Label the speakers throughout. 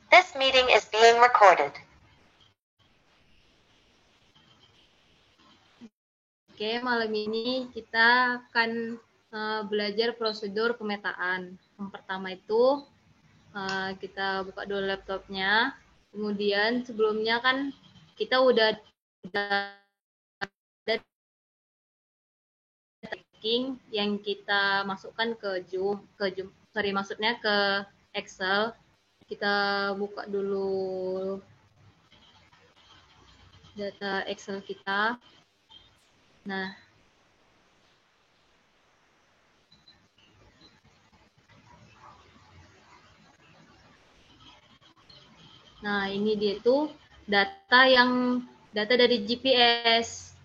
Speaker 1: This meeting is being recorded.
Speaker 2: Oke, malam ini kita akan belajar prosedur pemetaan. Yang pertama itu kita buka dulu laptopnya. Kemudian sebelumnya kan kita udah ada tracking yang kita masukkan ke maksudnya ke Excel. Kita buka dulu data Excel kita. Nah, ini dia tuh data dari GPS,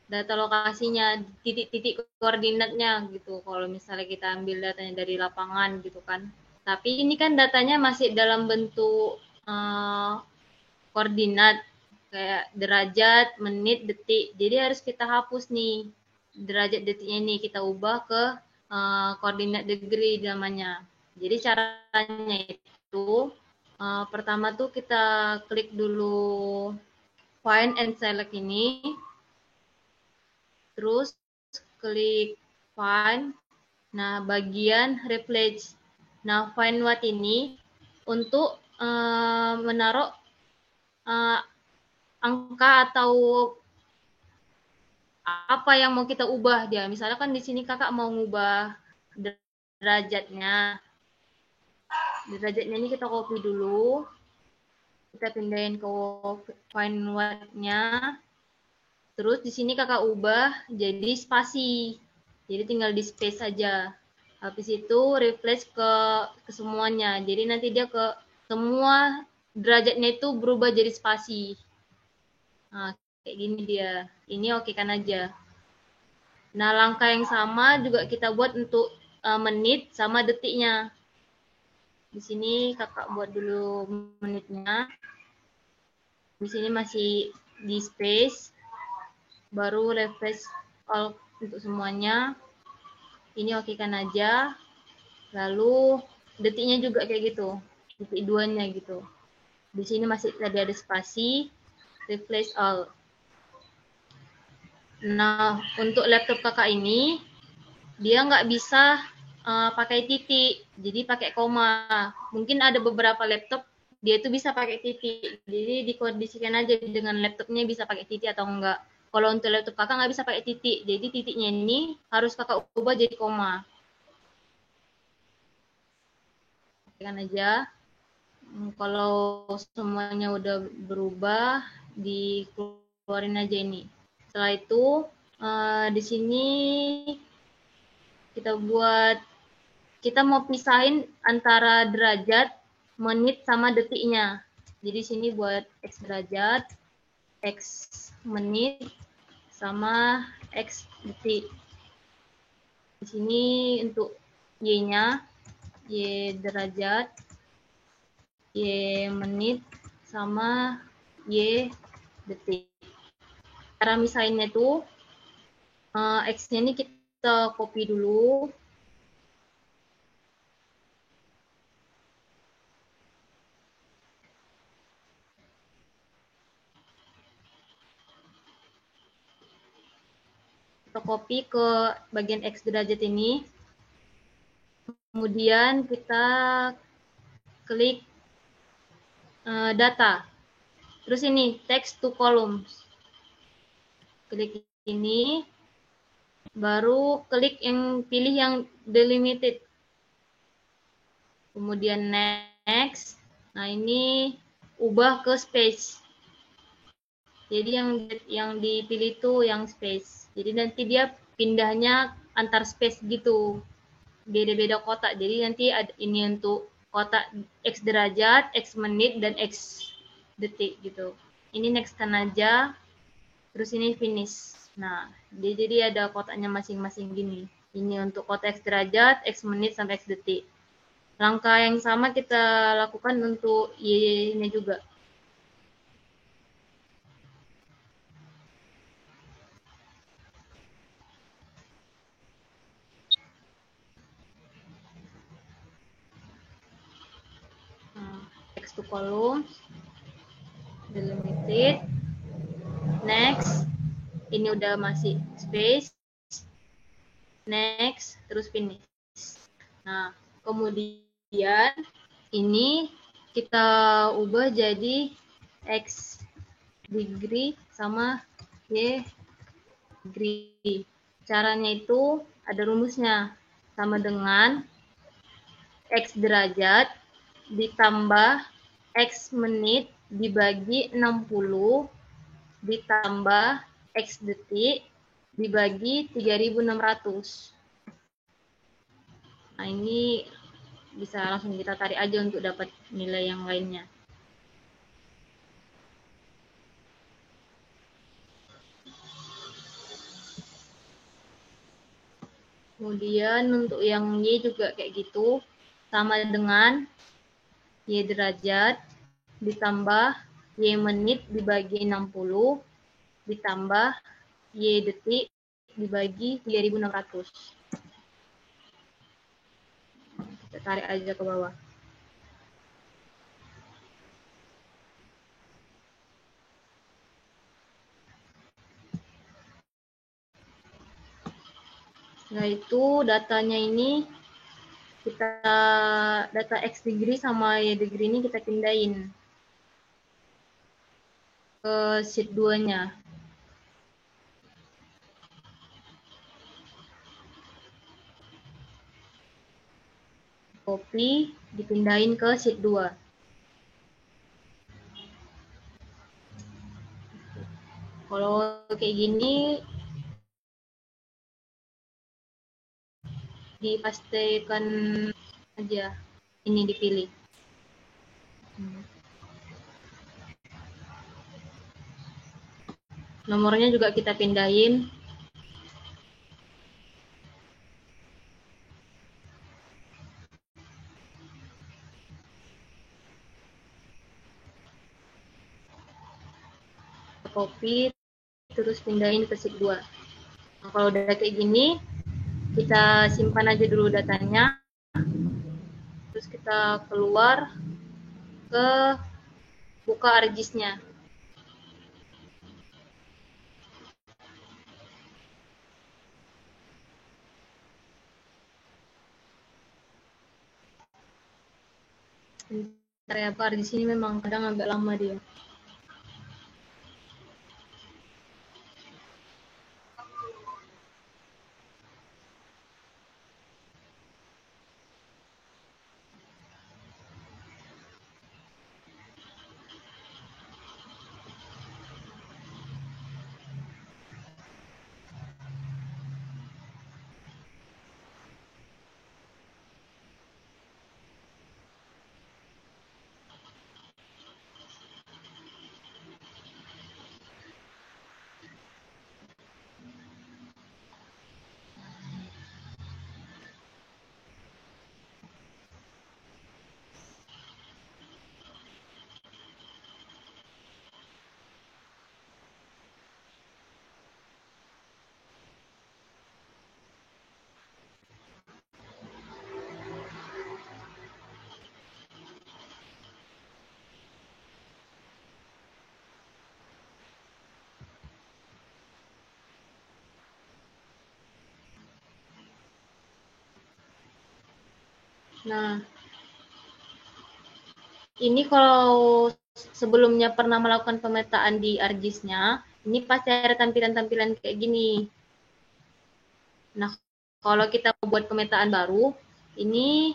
Speaker 2: data lokasinya, titik-titik koordinatnya gitu. Kalau misalnya kita ambil datanya dari lapangan gitu kan. Tapi ini kan datanya masih dalam bentuk koordinat kayak derajat, menit, detik. Jadi harus kita hapus nih derajat detiknya ini, kita ubah ke koordinat degree namanya. Jadi caranya itu pertama tuh kita klik dulu find and select ini, terus klik find. Nah, bagian replace. Nah, find what ini untuk menaruh angka atau apa yang mau kita ubah dia. Misalnya kan di sini kakak mau ngubah derajatnya. Derajatnya ini kita copy dulu. Kita pindahin ke find what-nya. Terus di sini kakak ubah jadi spasi. Jadi tinggal di space saja. Habis itu replace ke semuanya. Jadi nanti dia ke semua derajatnya itu berubah jadi spasi. Nah, kayak gini dia. Ini oke kan aja. Nah, langkah yang sama juga kita buat untuk menit sama detiknya. Di sini kakak buat dulu menitnya. Di sini masih di space. Baru refresh all untuk semuanya. Ini oke kan aja. Lalu detiknya juga kayak gitu. Detik duanya gitu. Di sini masih tadi ada spasi. Replace all. Nah, untuk laptop kakak ini, dia nggak bisa pakai titik, jadi pakai koma. Mungkin ada beberapa laptop dia itu bisa pakai titik, jadi dikondisikan aja dengan laptopnya bisa pakai titik atau enggak. Kalau untuk laptop kakak nggak bisa pakai titik, jadi titiknya ini harus kakak ubah jadi koma. Kan aja. Kalau semuanya udah berubah, dikeluarin aja ini. Setelah itu di sini kita mau pisahin antara derajat, menit sama detiknya. Jadi sini buat X derajat, X menit, sama X detik. Di sini untuk Y-nya, Y derajat, Y menit, sama Y detik. Cara misahinnya tuh, X-nya ini kita copy dulu. Kita copy ke bagian X derajat ini. Kemudian kita klik data. Terus ini text to columns. Klik ini, baru klik yang pilih yang delimited. Kemudian next. Nah, ini ubah ke space. Jadi yang dipilih itu yang space. Jadi nanti dia pindahnya antar space gitu. Beda-beda kotak. Jadi nanti ada ini untuk kotak X derajat, X menit, dan X detik gitu. Ini next kan aja. Terus ini finish. Nah, jadi ada kotaknya masing-masing gini. Ini untuk kotak X derajat, X menit, sampai X detik. Langkah yang sama kita lakukan untuk Y-nya juga. X to columns, delimited, next, ini udah masih space, next, terus finish. Nah, kemudian ini kita ubah jadi X degree sama Y degree. Caranya itu ada rumusnya, sama dengan X derajat ditambah X menit dibagi 60 ditambah X detik dibagi 3.600. Nah, ini bisa langsung kita tarik aja untuk dapat nilai yang lainnya. Kemudian untuk yang Y juga kayak gitu, sama dengan Y derajat ditambah Y menit dibagi 60 ditambah Y detik dibagi 3.600. Kita tarik aja ke bawah. Nah, itu datanya ini data X degree sama Y degree ini kita pindahin ke sheet 2-nya. Copy, dipindahin ke sheet 2. Kalau kayak gini dipastikan aja ini dipilih. Nomornya juga kita pindahin. Copy, terus pindahin ke sheet 2. Nah, kalau udah kayak gini, kita simpan aja dulu datanya. Terus kita keluar ke buka ArcGIS-nya. Bentar ya, Pak, ArcGIS ini memang kadang agak lama dia. Nah, ini kalau sebelumnya pernah melakukan pemetaan di ArcGIS-nya, ini pasti ada tampilan-tampilan kayak gini. Nah, kalau kita buat pemetaan baru, ini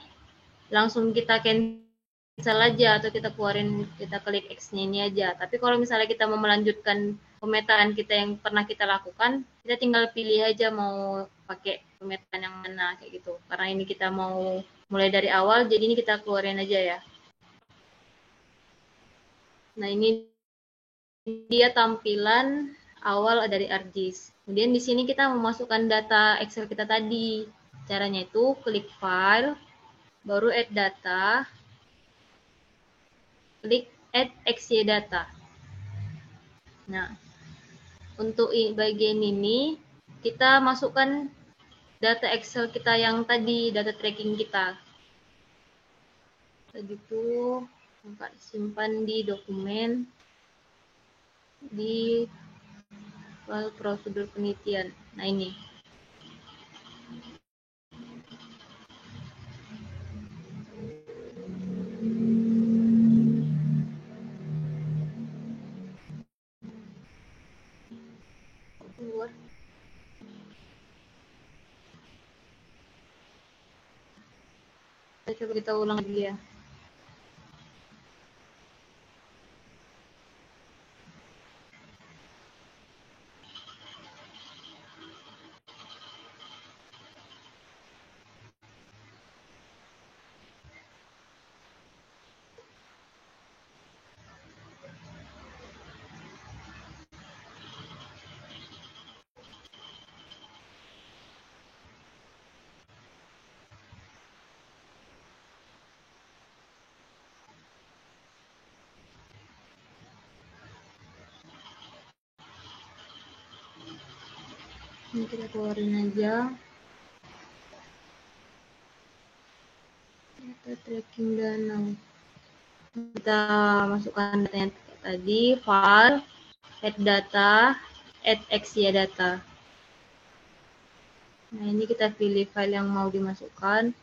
Speaker 2: langsung kita cancel aja atau kita keluarin, kita klik X-nya ini aja. Tapi kalau misalnya kita mau melanjutkan pemetaan kita yang pernah kita lakukan, kita tinggal pilih aja mau pakai pemetaan yang mana kayak gitu. Karena ini kita mau mulai dari awal, jadi ini kita keluarin aja ya. Nah, ini dia tampilan awal dari ArcGIS. Kemudian di sini kita memasukkan data Excel kita tadi. Caranya itu klik File, baru Add Data, klik Add XY Data. Nah, untuk bagian ini kita masukkan data Excel kita yang tadi, data tracking kita. Begitu. Kakak simpan di dokumen di file prosedur penelitian. Nah ini. Keluar. Coba kita ulang lagi ya. Ini kita keluarin aja. Data tracking danau. Kita masukkan datanya tadi, file, add data, add Exia data. Nah ini kita pilih file yang mau dimasukkan.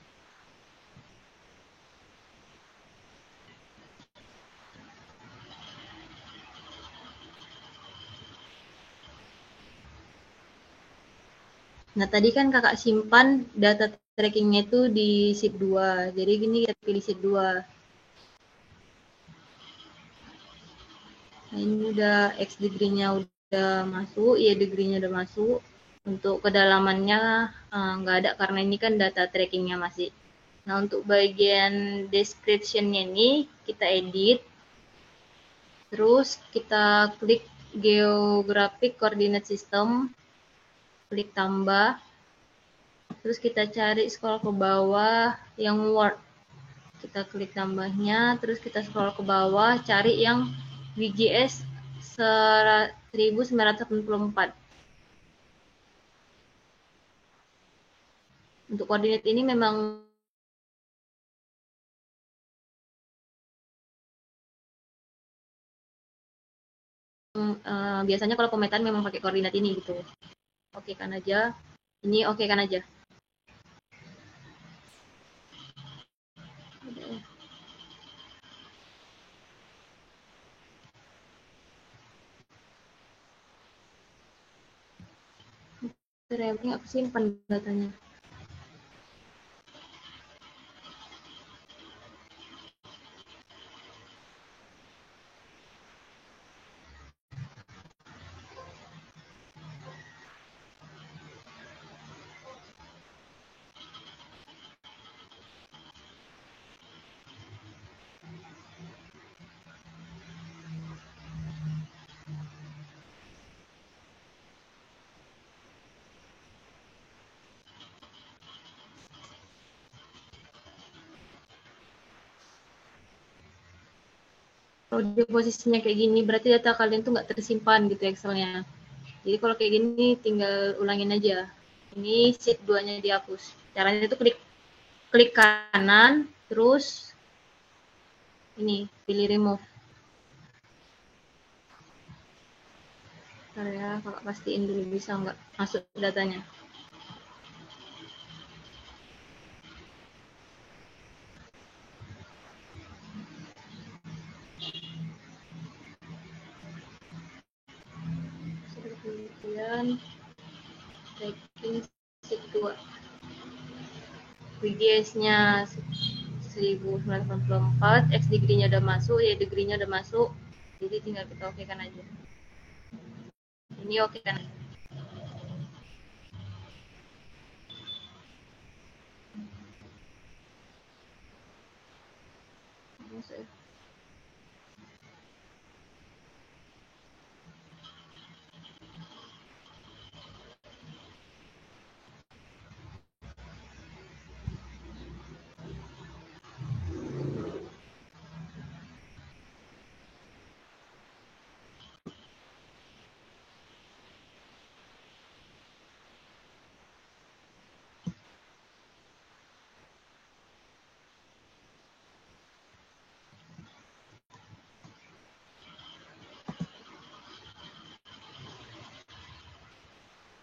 Speaker 2: Nah, tadi kan kakak simpan data trackingnya itu di sheet 2. Jadi gini kita pilih sheet 2. Nah, ini udah X degree-nya udah masuk, Y degree-nya udah masuk. Untuk kedalamannya nggak ada karena ini kan data trackingnya masih. Nah, untuk bagian description-nya ini kita edit. Terus kita klik Geographic Coordinate System. Klik tambah. Terus kita cari scroll ke bawah yang Word. Kita klik tambahnya, terus kita scroll ke bawah, cari yang WGS 1984. Untuk koordinat ini memang biasanya kalau pemetaan memang pakai koordinat ini gitu. Oke kan aja. Ini oke kan aja. Ternyata nggak kesimpan datanya. Kalau di posisinya kayak gini, berarti data kalian tuh nggak tersimpan gitu Excel-nya. Jadi kalau kayak gini, tinggal ulangin aja. Ini sheet 2-nya dihapus. Caranya itu klik kanan, terus ini, pilih remove. Bentar ya, kakak pastiin dulu bisa nggak masuk datanya. Kemudian tracking sheet 2. VGS-nya 1984, X degree-nya udah masuk, Y degree-nya udah masuk. Jadi tinggal kita oke kan aja. Ini oke kan? Masuk ya.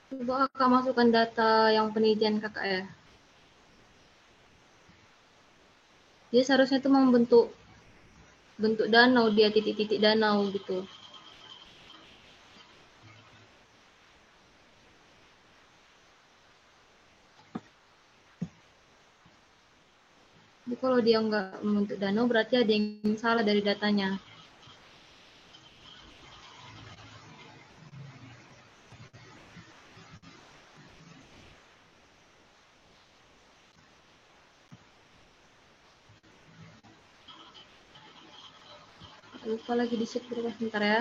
Speaker 2: Coba kakak masukkan data yang penelitian kakak ya. Dia seharusnya tuh membentuk danau, dia titik-titik danau gitu. Jadi kalau dia nggak membentuk danau berarti ada yang salah dari datanya. Lupa lagi di set berapa sebentar ya.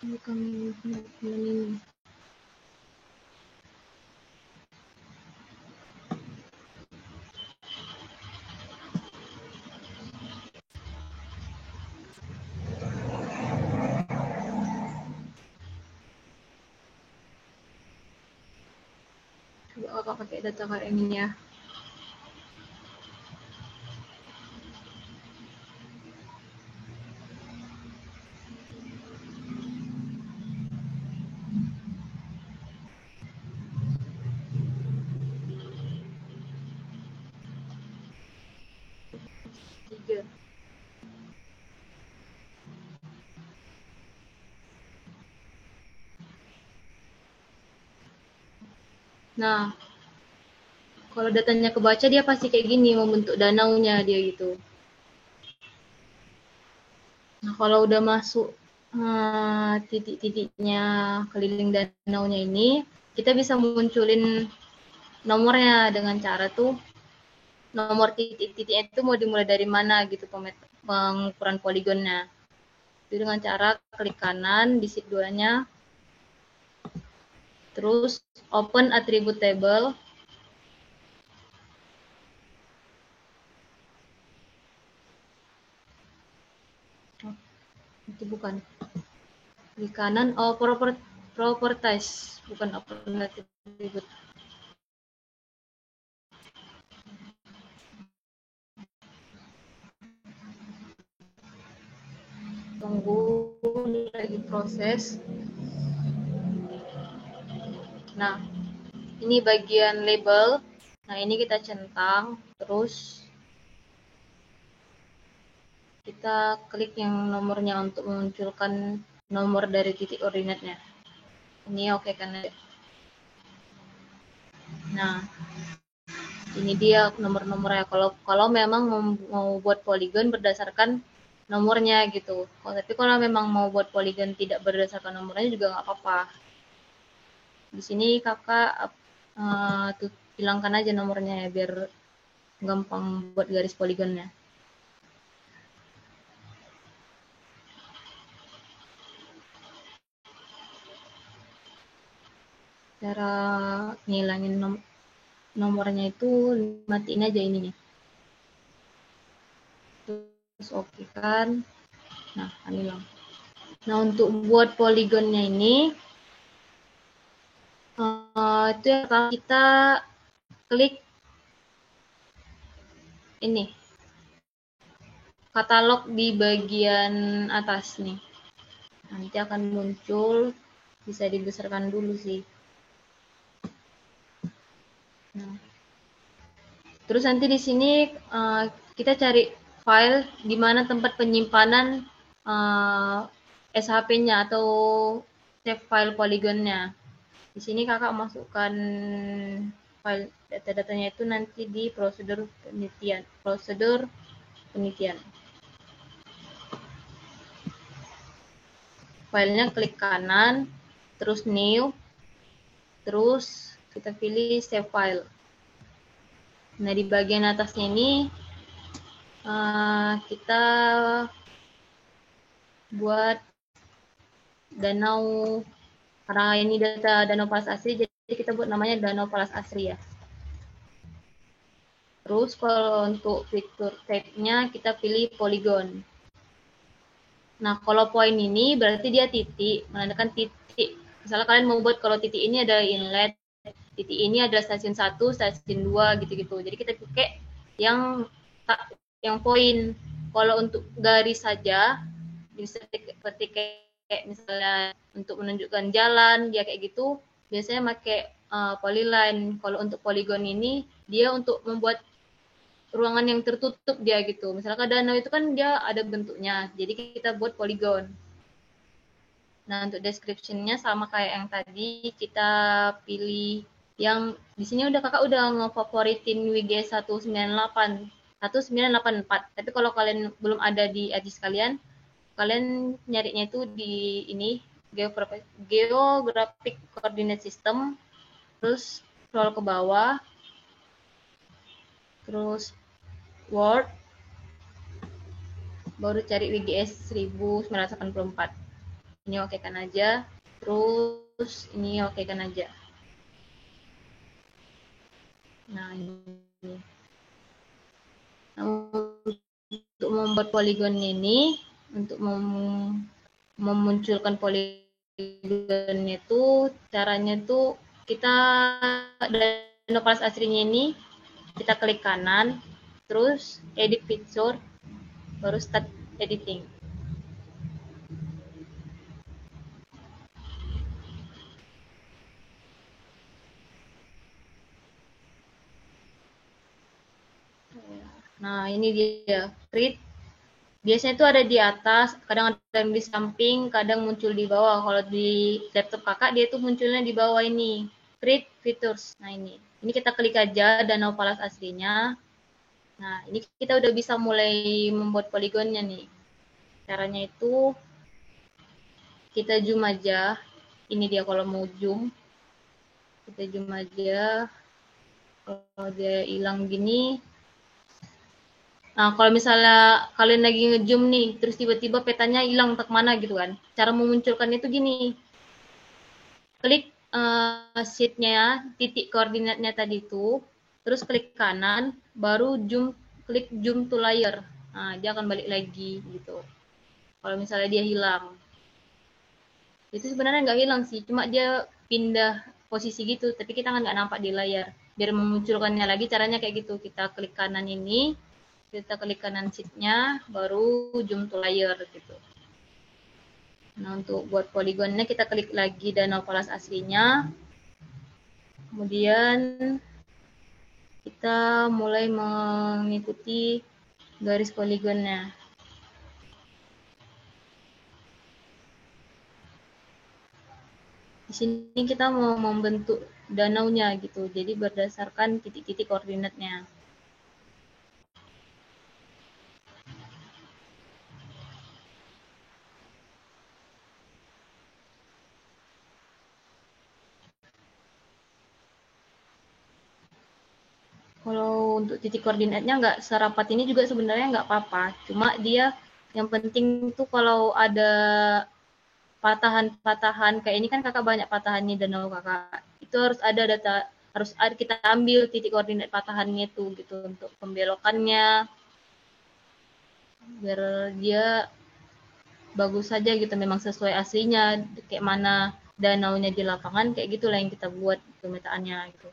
Speaker 2: Ini kami ini. Coba kakak pakai data kayak ini ya. Tiga. Nah, kalau datanya kebaca dia pasti kayak gini, membentuk danaunya dia gitu. Nah, kalau udah masuk titik-titiknya keliling danaunya ini, kita bisa munculin nomornya dengan cara tuh nomor titik-titiknya itu mau dimulai dari mana gitu pengukuran poligonnya. Itu dengan cara klik kanan di sheet 2-nya, terus open attribute table. Oh, itu bukan. Di kanan, oh properties, bukan open attribute. Tunggu lagi proses. Nah, ini bagian label. Nah, ini kita centang, terus kita klik yang nomornya untuk memunculkan nomor dari titik ordinatnya. Ini oke kan? Nah, ini dia nomor-nomornya. Kalau memang mau buat poligon berdasarkan nomornya gitu. Tapi kalau memang mau buat poligon tidak berdasarkan nomornya juga nggak apa-apa. Di sini kakak tuh hilangkan aja nomornya ya biar gampang buat garis poligonnya. Cara ngilangin nomornya itu matiin aja ininya. Terus oke kan. Nah, hilang. Nah, untuk buat poligonnya ini itu yang kita klik ini katalog di bagian atas nih. Nanti akan muncul, bisa dibesarkan dulu sih. Nah, terus nanti di sini kita cari file di mana tempat penyimpanan SHP-nya atau save file poligonnya. Di sini kakak masukkan file data-datanya itu nanti di prosedur penelitian. Filenya klik kanan, terus new, terus kita pilih save file. Nah, di bagian atasnya ini kita buat danau, karena ini data danau Palas Asri, jadi kita buat namanya danau Palas Asri ya. Terus kalau untuk fitur type-nya kita pilih polygon. Nah, kalau poin ini berarti dia titik, menandakan titik Misalnya kalian mau buat kalau titik ini ada inlet, titik ini ada stasiun 1, stasiun 2 gitu-gitu. Jadi kita pakai yang yang poin. Kalau untuk garis saja bisa ketik kayak misalnya untuk menunjukkan jalan dia kayak gitu biasanya pakai polyline. Kalau untuk polygon ini dia untuk membuat ruangan yang tertutup dia gitu. Misalkan danau itu kan dia ada bentuknya, jadi kita buat polygon. Nah, untuk description-nya sama kayak yang tadi, kita pilih yang di sini kakak udah ngefavoritin WGS 198, 1984. Tapi kalau kalian belum ada di edis kalian nyarinya itu di ini Geographic Coordinate System, terus scroll ke bawah, terus Word, baru cari WGS 1984. Ini oke kan aja, terus ini oke kan aja. Nah, ini. Nah, untuk membuat poligon ini, untuk memunculkan poligon itu, caranya tuh kita dari Novalis aslinya ini, kita klik kanan, terus edit picture, baru start editing. Nah, ini dia, create. Biasanya itu ada di atas, kadang ada yang di samping, kadang muncul di bawah. Kalau di laptop kakak, dia tuh munculnya di bawah ini. Create features. Nah, ini kita klik aja Danau Palas aslinya. Nah, ini kita udah bisa mulai membuat poligonnya nih. Caranya itu, kita zoom aja. Ini dia kalau mau zoom. Kita zoom aja. Kalau dia hilang gini, nah, kalau misalnya kalian lagi ngezoom nih, terus tiba-tiba petanya hilang entah kemana gitu kan. Cara memunculkan itu gini, klik sheet-nya, titik koordinatnya tadi itu, terus klik kanan, baru klik zoom to layer. Nah, dia akan balik lagi gitu. Kalau misalnya dia hilang. Itu sebenarnya nggak hilang sih, cuma dia pindah posisi gitu, tapi kita nggak nampak di layar. Biar memunculkannya lagi caranya kayak gitu, kita klik kanan ini, kita klik kanan sheet-nya, baru zoom to layer gitu. Nah, untuk buat poligonnya kita klik lagi Danau Palas aslinya. Kemudian kita mulai mengikuti garis poligonnya. Di sini kita mau membentuk danaunya gitu. Jadi berdasarkan titik-titik koordinatnya. Kalau untuk titik koordinatnya nggak serapat ini juga sebenarnya nggak apa-apa. Cuma dia yang penting tuh kalau ada patahan-patahan kayak ini kan kakak banyak patahannya danau kakak. Itu harus ada data, harus ada kita ambil titik koordinat patahannya itu gitu untuk pembelokannya biar dia bagus saja gitu memang sesuai aslinya kayak mana danaunya di lapangan kayak gitulah yang kita buat pemetaannya gitu.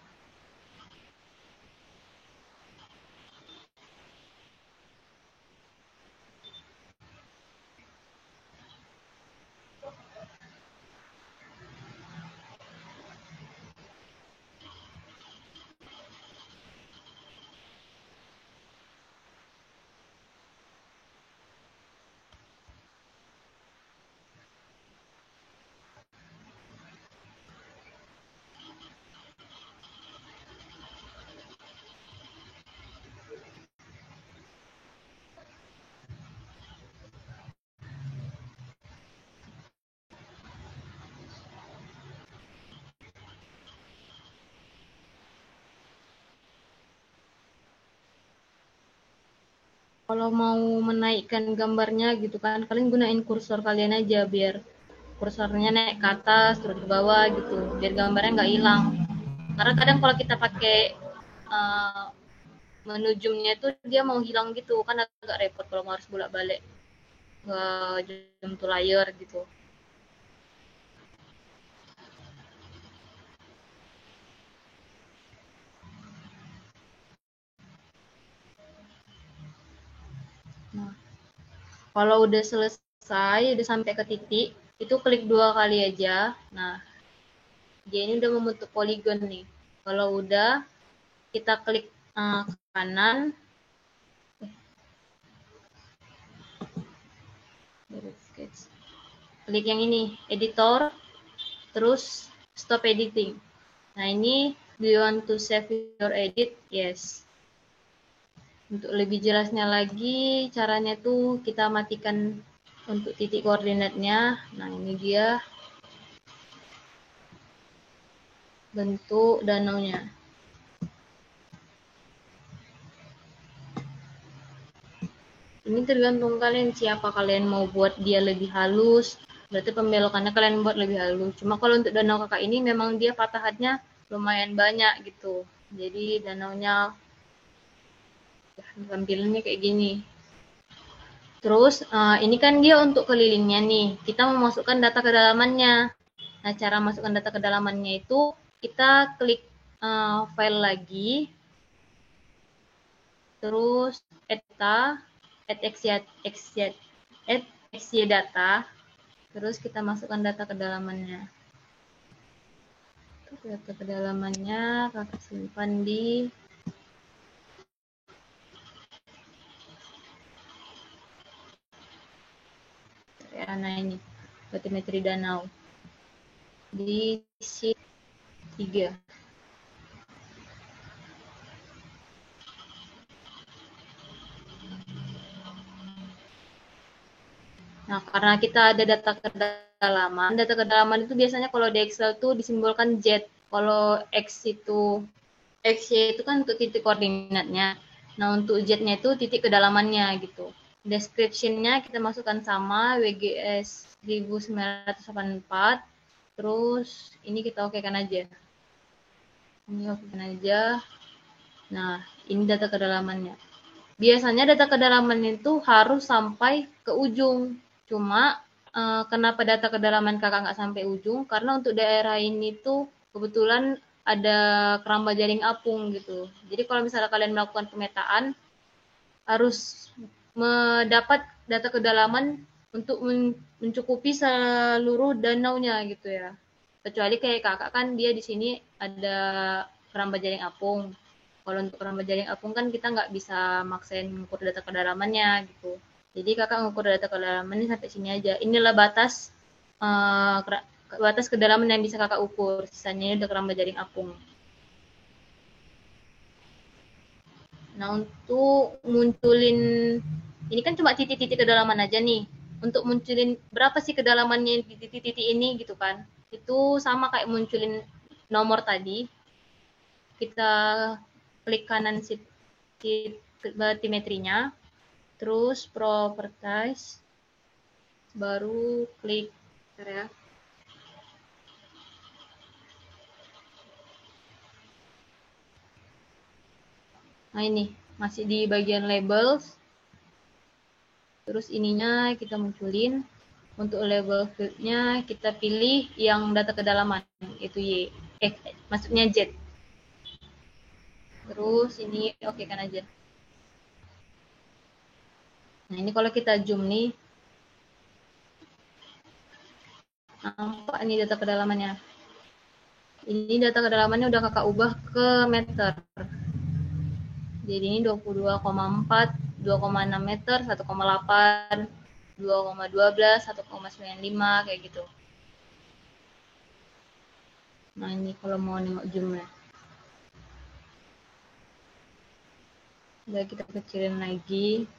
Speaker 2: Kalau mau menaikkan gambarnya gitu kan, kalian gunain kursor kalian aja biar kursornya naik ke atas terus ke bawah gitu, biar gambarnya nggak hilang. Karena kadang kalau kita pakai uh, menu zoomnya itu dia mau hilang gitu, kan agak repot kalau harus bolak-balik ke zoom to layer gitu. Nah, kalau udah selesai, udah sampai ke titik, itu klik 2 kali aja. Nah, dia ini udah membentuk poligon nih. Kalau udah, kita klik ke kanan. Klik yang ini, editor, terus stop editing. Nah, ini do you want to save your edit? Yes. Untuk lebih jelasnya lagi, caranya tuh kita matikan untuk titik koordinatnya. Nah, ini dia bentuk danaunya. Ini tergantung kalian siapa kalian mau buat dia lebih halus. Berarti pembelokannya kalian buat lebih halus. Cuma kalau untuk danau kakak ini memang dia patahannya lumayan banyak gitu. Jadi danaunya tampilannya kayak gini. Terus ini kan dia untuk kelilingnya nih. Kita memasukkan data kedalamannya. Nah, cara masukkan data kedalamannya itu kita klik file lagi, terus add data, terus kita masukkan data kedalamannya. Data kedalamannya kakak simpan di nah ini batimetri danau di sheet 3. Nah, karena kita ada data kedalaman itu biasanya kalau di Excel tuh disimbolkan Z. Kalau X itu kan untuk titik koordinatnya. Nah, untuk Z-nya itu titik kedalamannya gitu. Description-nya kita masukkan sama WGS 1984. Terus ini kita okekan aja. Ini okekan aja. Nah, ini data kedalamannya. Biasanya data kedalaman itu harus sampai ke ujung. Cuma kenapa data kedalaman kakak nggak sampai ujung? Karena untuk daerah ini tuh kebetulan ada keramba jaring apung gitu. Jadi kalau misalnya kalian melakukan pemetaan, harus mendapat data kedalaman untuk mencukupi seluruh danaunya gitu ya. Kecuali kayak kakak kan dia di sini ada keramba jaring apung. Kalau untuk keramba jaring apung kan kita nggak bisa maksain mengukur data kedalamannya gitu. Jadi kakak mengukur data kedalamannya sampai sini aja. Inilah batas kedalaman yang bisa kakak ukur. Sisanya udah keramba jaring apung. Nah, untuk munculin ini kan cuma titik-titik kedalaman aja nih. Untuk munculin berapa sih kedalamannya di titik-titik ini gitu kan. Itu sama kayak munculin nomor tadi. Kita klik kanan sheet batimetrinya, terus properties, baru klik ya. Nah, ini masih di bagian labels. Terus ininya kita munculin. Untuk label field-nya kita pilih yang data kedalaman, itu Y. Maksudnya Z. Terus ini oke kan aja. Nah, ini kalau kita zoom nih, nampak ini data kedalamannya. Ini data kedalamannya udah kakak ubah ke meter. Jadi ini 22,4, 2,6 meter, 1,8, 2,12, 1,95 kayak gitu. Nah, ini kalau mau nengok zoomnya. Udah kita kecilin lagi.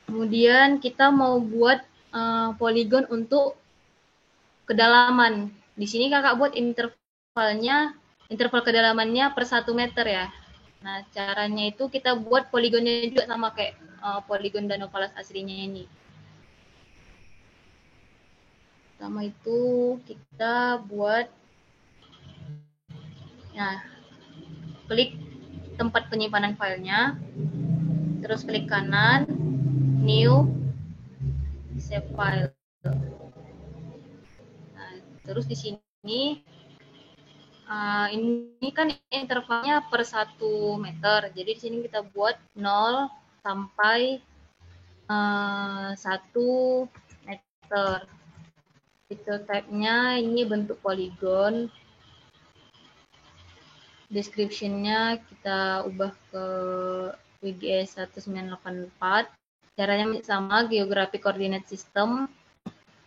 Speaker 2: Kemudian kita mau buat poligon untuk kedalaman. Di sini kakak buat interval kedalamannya per 1 meter ya. Nah, caranya itu kita buat poligonnya juga sama kayak poligon Danau Palas aslinya ini. Pertama itu kita buat, nah, klik tempat penyimpanan filenya, terus klik kanan, new, save file. Nah, terus di sini Ini kan intervalnya per 1 meter. Jadi di sini kita buat 0 sampai 1 meter. Pixel type-nya ini bentuk poligon. Description-nya kita ubah ke WGS 1984. Caranya sama, geographic coordinate system.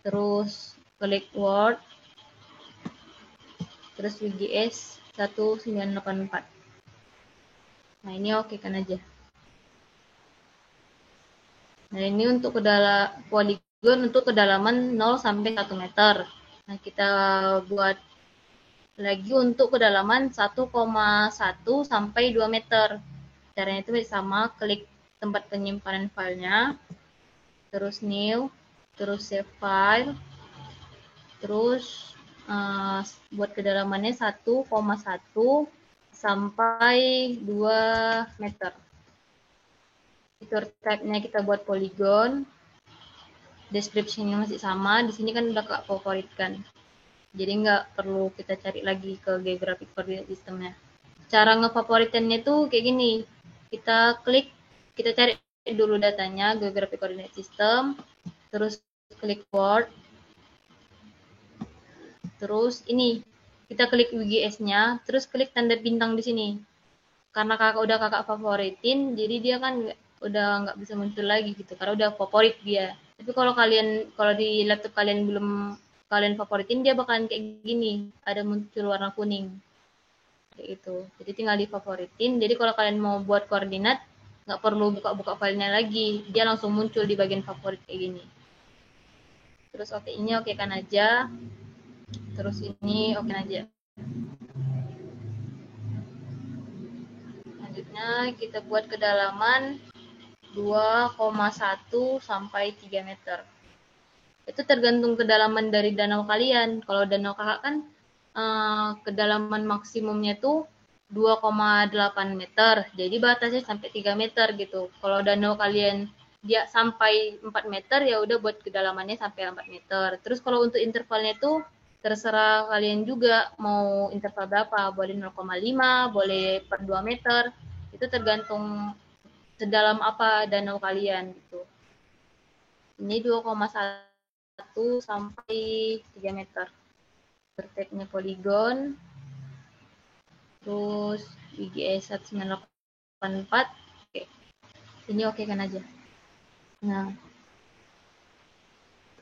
Speaker 2: Terus klik Word. Terus WGS 1984. Nah, ini oke kan aja. Nah, ini untuk poligon untuk kedalaman 0 sampai 1 meter. Nah, kita buat lagi untuk kedalaman 1,1 sampai 2 meter. Caranya itu sama, klik tempat penyimpanan filenya, terus new, terus save file, terus buat kedalamannya 1,1 sampai 2 meter. Feature type-nya kita buat poligon. Description-nya masih sama, di sini kan udah Kak favoritkan. Jadi nggak perlu kita cari lagi ke geographic coordinate system-nya. Cara ngefavoritannya tuh kayak gini. Kita klik, kita cari dulu datanya, geographic coordinate system, terus klik Word, terus ini, kita klik WGS-nya, terus klik tanda bintang di sini. Karena kakak favoritin, jadi dia kan udah nggak bisa muncul lagi gitu, karena udah favorit dia. Tapi kalau di laptop kalian belum kalian favoritin, dia bakalan kayak gini, ada muncul warna kuning. Kayak gitu. Jadi tinggal difavoritin. Jadi kalau kalian mau buat koordinat, nggak perlu buka-buka filenya lagi. Dia langsung muncul di bagian favorit kayak gini. Terus oke, ini oke kan aja. Terus ini oke aja. Selanjutnya kita buat kedalaman 2,1 sampai 3 meter. Itu tergantung kedalaman dari danau kalian. Kalau danau kakak kan kedalaman maksimumnya tuh 2,8 meter. Jadi batasnya sampai 3 meter gitu. Kalau danau kalian dia sampai 4 meter, ya udah buat kedalamannya sampai 4 meter. Terus kalau untuk intervalnya tuh terserah kalian juga mau interval berapa. Boleh 0,5, boleh per 2 meter. Itu tergantung sedalam apa danau kalian gitu. Ini 2,1 sampai 3 meter. Vertexnya poligon. Terus WGS 1984. Oke. Ini oke kan aja. Nah,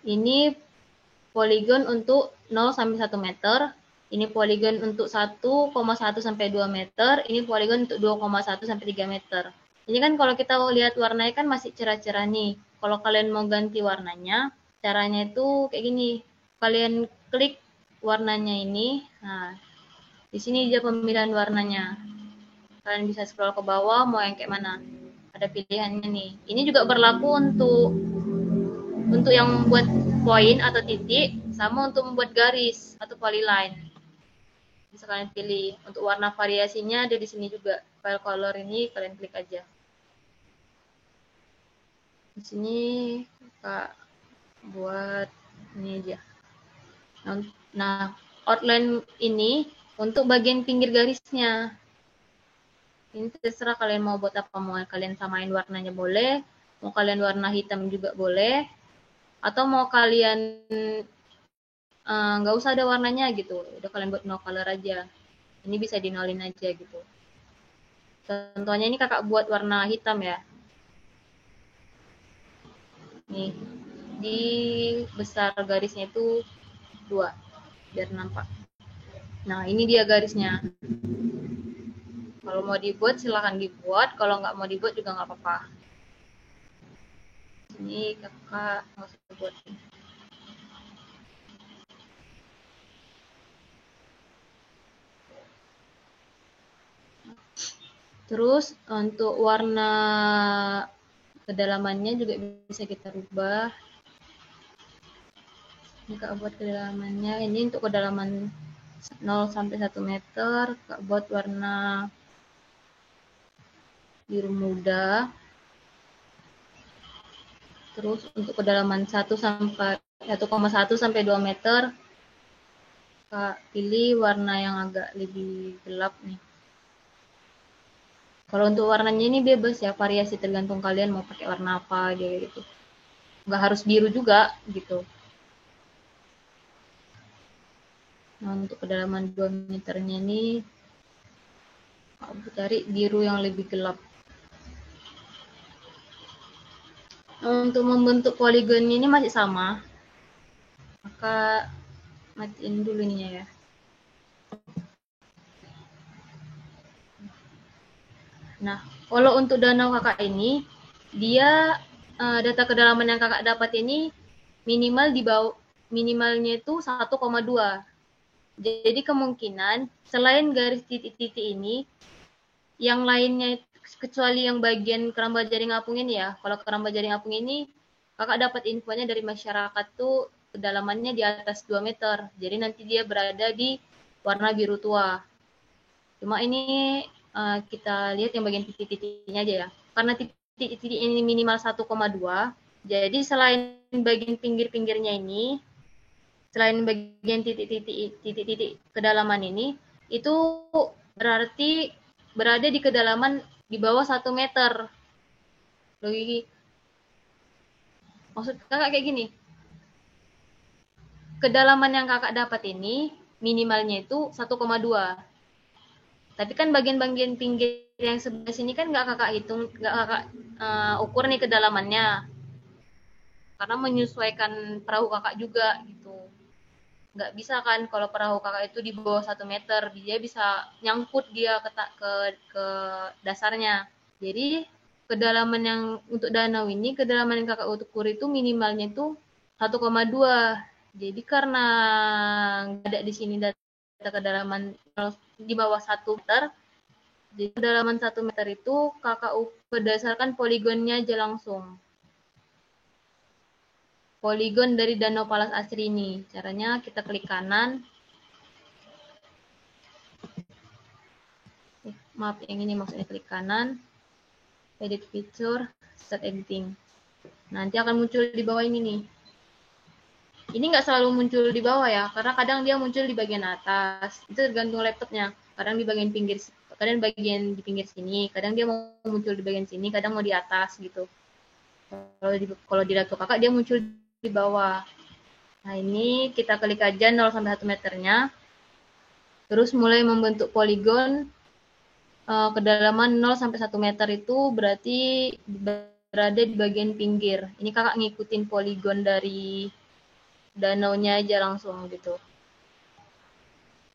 Speaker 2: ini poligon untuk 0 sampai 1 meter. Ini poligon untuk 1,1 sampai 2 meter. Ini poligon untuk 2,1 sampai 3 meter. Ini kan kalau kita lihat warnanya kan masih cerah-cerah nih. Kalau kalian mau ganti warnanya, caranya itu kayak gini. Kalian klik warnanya ini. Nah, di sini dia pemilihan warnanya. Kalian bisa scroll ke bawah mau yang kayak mana. Ada pilihannya nih. Ini juga berlaku untuk yang buat poin atau titik, sama untuk membuat garis atau polyline. Bisa kalian pilih. Untuk warna variasinya ada di sini juga. File color ini kalian klik aja. Di sini Kak buat ini aja. Nah, outline ini untuk bagian pinggir garisnya. Ini terserah kalian mau buat apa. Mau kalian samain warnanya boleh, mau kalian warna hitam juga boleh, atau mau kalian nggak usah ada warnanya gitu, udah kalian buat no color aja. Ini bisa dinolin aja gitu. Contohnya ini kakak buat warna hitam ya. Nih, di besar garisnya itu 2 biar nampak. Nah, ini dia garisnya. Kalau mau dibuat silahkan dibuat, kalau nggak mau dibuat juga nggak apa-apa. Ini kakak nggak usah buat. Terus untuk warna kedalamannya juga bisa kita rubah. Ini Kak buat kedalamannya. Ini untuk kedalaman 0 sampai 1 meter. Kak buat warna biru muda. Terus untuk kedalaman 1,1 sampai 2 meter Kakak pilih warna yang agak lebih gelap nih. Kalau untuk warnanya ini bebas ya, variasi tergantung kalian mau pakai warna apa gitu. Nggak harus biru juga gitu. Nah, untuk kedalaman 2 meternya ini aku cari biru yang lebih gelap. Untuk membentuk poligon ini masih sama. Maka matiin dulu ininya ya. Nah, kalau untuk danau kakak ini, dia data kedalaman yang kakak dapat ini minimal di bawah minimalnya itu 1,2. Jadi kemungkinan selain garis titik-titik ini, yang lainnya kecuali yang bagian keramba jaring apung ini ya. Kalau keramba jaring apung ini kakak dapat infonya dari masyarakat tuh kedalamannya di atas 2 meter. Jadi nanti dia berada di warna biru tua. Cuma ini kita lihat yang bagian titik-titiknya aja ya. Karena titik-titik ini minimal 1,2, jadi selain bagian pinggir-pinggirnya ini, selain bagian titik-titik kedalaman ini, itu berarti berada di kedalaman di bawah 1 meter. Logik, maksud kakak kayak gini, kedalaman yang kakak dapat ini minimalnya itu 1,2. Tapi kan bagian-bagian pinggir yang sebelah sini kan nggak kakak hitung, nggak kakak ukur nih kedalamannya. Karena menyesuaikan perahu kakak juga gitu. Nggak bisa kan kalau perahu kakak itu di bawah 1 meter, dia bisa nyangkut dia ke dasarnya. Jadi kedalaman yang untuk danau ini, kedalaman yang kakak ukur itu minimalnya itu 1,2. Jadi karena nggak ada di sini data kedalaman di bawah 1 meter, jadi kedalaman 1 meter itu kakak berdasarkan poligonnya aja langsung. Poligon dari Danau Palas Asri ini. Caranya kita klik kanan. Maaf, yang ini maksudnya klik kanan. Edit picture, start editing. Nanti akan muncul di bawah ini nih. Ini nggak selalu muncul di bawah ya, karena kadang dia muncul di bagian atas. Itu tergantung laptopnya. Kadang di bagian pinggir, kadang bagian di pinggir sini, kadang dia mau muncul di bagian sini, kadang mau di atas gitu. Kalau di laptop kakak dia muncul di bawah. Nah, ini kita klik aja 0 sampai 1 meternya. Terus mulai membentuk poligon kedalaman 0 sampai 1 meter itu berarti berada di bagian pinggir. Ini kakak ngikutin poligon dari danaunya aja langsung gitu.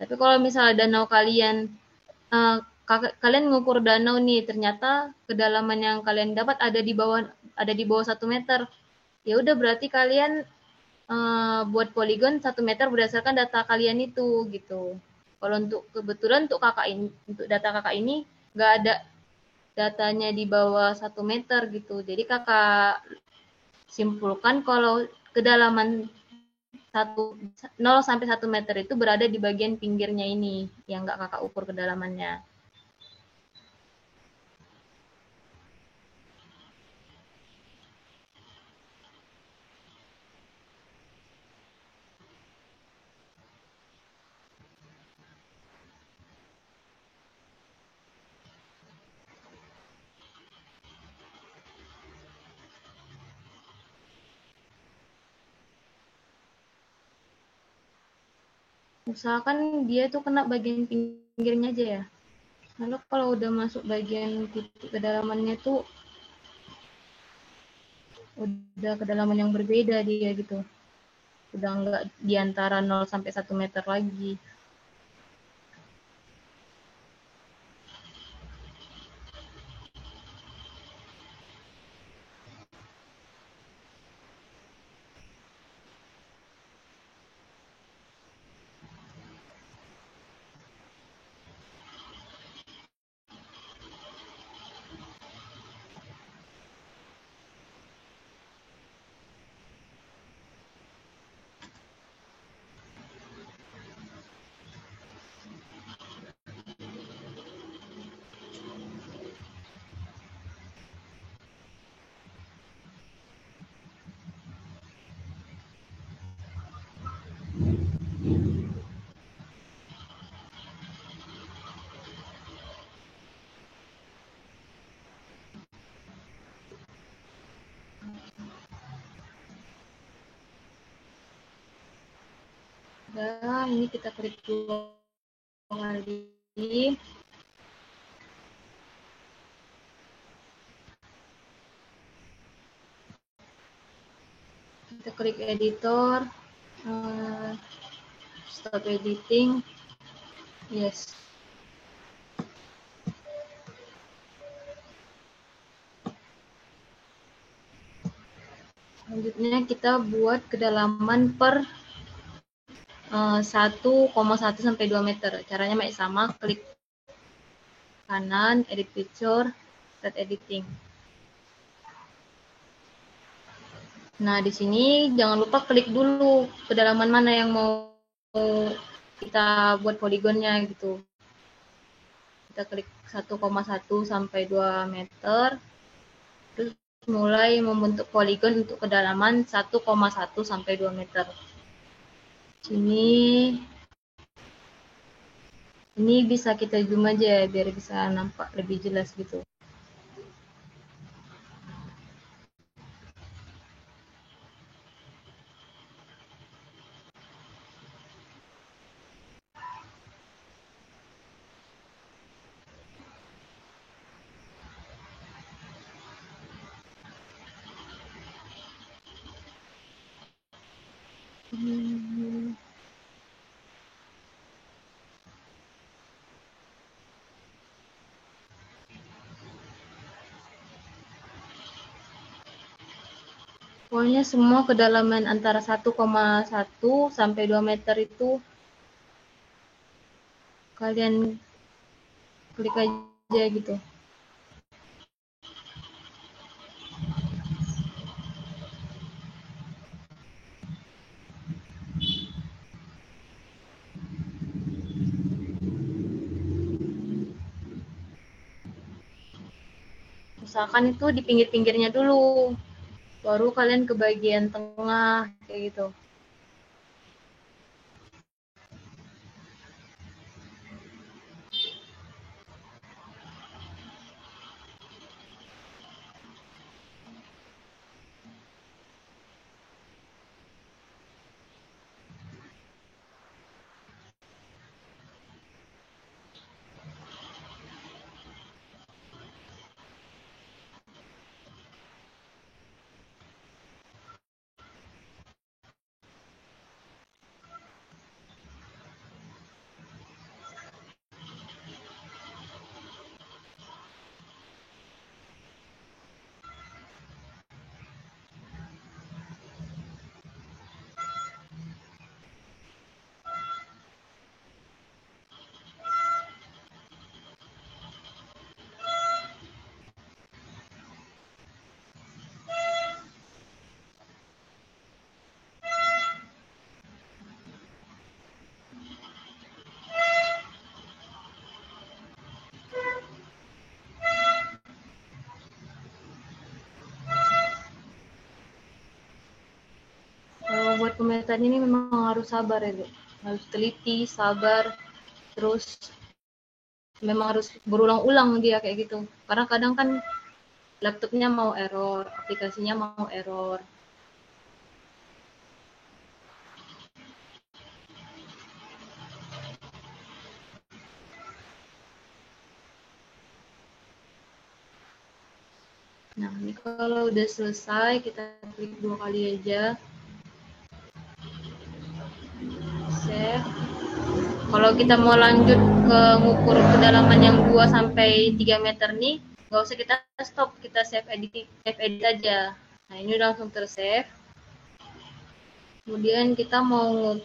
Speaker 2: Tapi kalau misalnya danau kalian kalian ngukur danau nih, ternyata kedalaman yang kalian dapat ada di bawah 1 meter. Ya udah berarti kalian buat poligon 1 meter berdasarkan data kalian itu gitu. Kalau untuk kebetulan untuk data kakak ini nggak ada datanya di bawah 1 meter gitu. Jadi kakak simpulkan kalau kedalaman 0 sampai 1 meter itu berada di bagian pinggirnya ini yang nggak kakak ukur kedalamannya. Usahakan dia tuh kena bagian pinggirnya aja ya. Lalu kalau udah masuk bagian titik kedalamannya tuh udah kedalaman yang berbeda dia gitu. Udah nggak di antara 0 sampai 1 meter lagi. Nah, ini kita klik dua kali. Kita klik editor, stop editing, yes. Selanjutnya kita buat kedalaman per 1,1 sampai 2 meter. Caranya masih sama, klik kanan, edit picture, start editing. Nah, di sini jangan lupa klik dulu kedalaman mana yang mau kita buat poligonnya gitu. Kita klik 1,1 sampai 2 meter. Terus mulai membentuk poligon untuk kedalaman 1,1 sampai 2 meter. Sini ini bisa kita zoom aja biar bisa nampak lebih jelas gitu. Pokoknya semua kedalaman antara 1,1 sampai 2 meter itu kalian klik aja gitu. Misalkan itu di pinggir-pinggirnya dulu, baru kalian ke bagian tengah kayak gitu. Kalau buat pemetaan ini memang harus sabar ya, Bu. Harus teliti, sabar, terus memang harus berulang-ulang dia kayak gitu. Karena kadang kan laptopnya mau error, aplikasinya mau error. Nah, ini kalau udah selesai, kita klik 2 kali aja. Save. Kalau kita mau lanjut ke ngukur kedalaman yang 2 sampai 3 meter nih, nggak usah kita stop, kita save edit aja. Nah, ini udah langsung tersave. Kemudian kita mau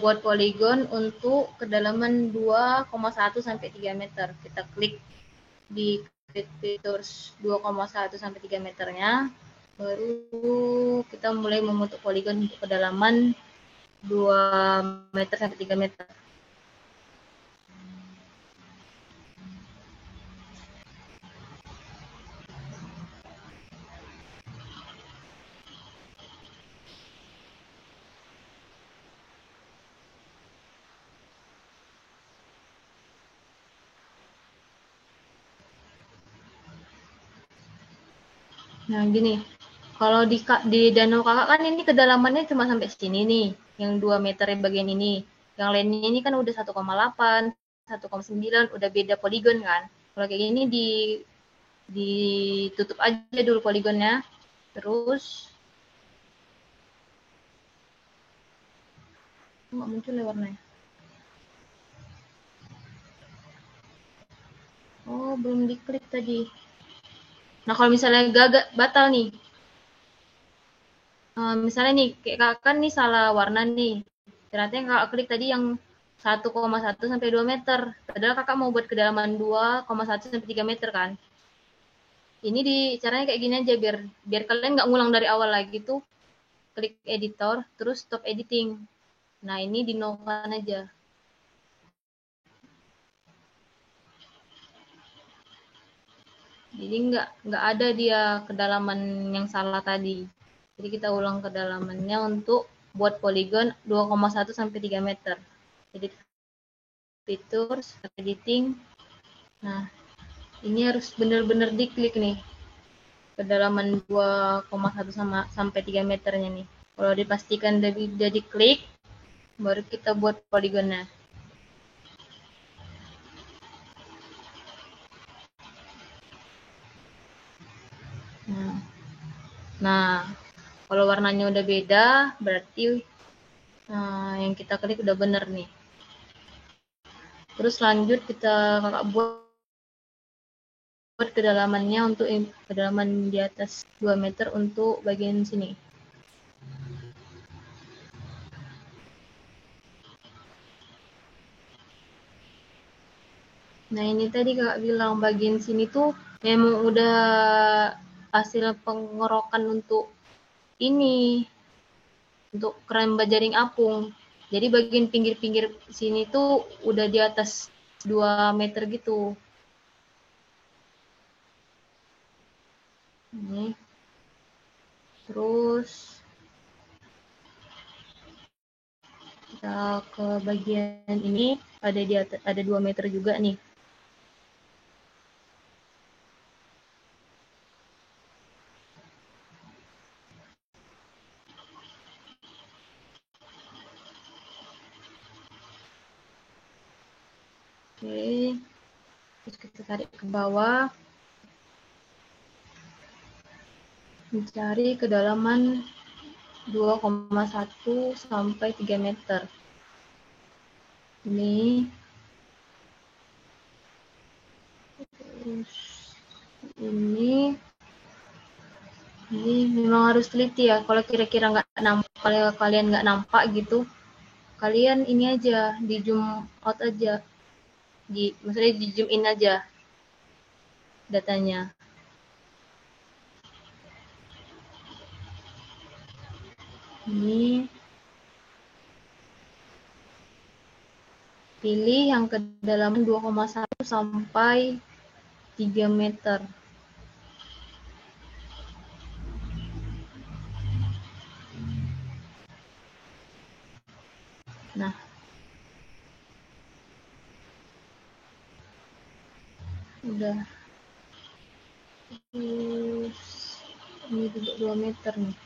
Speaker 2: buat poligon untuk kedalaman 2,1 sampai 3 meter. Kita klik di create features 2,1 sampai 3 meternya. Baru kita mulai membentuk poligon untuk kedalaman 2 meter sampai 3 meter. Nah, gini. Kalau di danau kakak kan ini kedalamannya cuma sampai sini nih, yang 2 meter bagian ini. Yang lainnya ini kan udah 1,8, 1,9, udah beda poligon kan. Kalau kayak gini ditutup aja dulu poligonnya. Terus nggak muncul ya warnanya. Oh, belum diklik tadi. Nah, kalau misalnya gagal batal nih. Misalnya nih, kayak kakak kan nih salah warna nih. Ternyata yang kakak klik tadi yang 1,1 sampai 2 meter. Padahal kakak mau buat kedalaman 2,1 sampai 3 meter kan. Ini caranya kayak gini aja biar biar kalian nggak ngulang dari awal lagi tuh. Klik editor, terus stop editing. Nah, ini di no-kan aja. Jadi nggak ada dia kedalaman yang salah tadi. Jadi kita ulang kedalamannya untuk buat poligon 2,1 sampai 3 meter. Edit features, editing. Nah, ini harus benar-benar diklik nih. Kedalaman 2,1 sampai 3 meternya nih. Kalau dipastikan udah diklik, baru kita buat poligonnya. Nah, kalau warnanya udah beda, berarti yang kita klik udah bener nih. Terus lanjut kita kakak buat kedalamannya untuk kedalaman di atas 2 meter untuk bagian sini. Nah, ini tadi kakak bilang bagian sini tuh memang udah hasil pengerokan untuk ini, untuk keramba jaring apung. Jadi bagian pinggir-pinggir sini tuh udah di atas 2 meter gitu. Ini. Terus kita ke bagian ini ada di atas, ada 2 meter juga nih. Oke. Terus kita tarik ke bawah. Mencari kedalaman 2,1 sampai 3 meter. Ini. Terus ini memang harus teliti ya. Kalau kira-kira nggak nampak, kalau kalian nggak nampak gitu, kalian ini aja di zoom out aja, maksudnya di zoom in aja datanya. Ini pilih yang kedalaman 2,1 sampai 3 meter. Nah, udah. Terus ini juga 2 meter nih.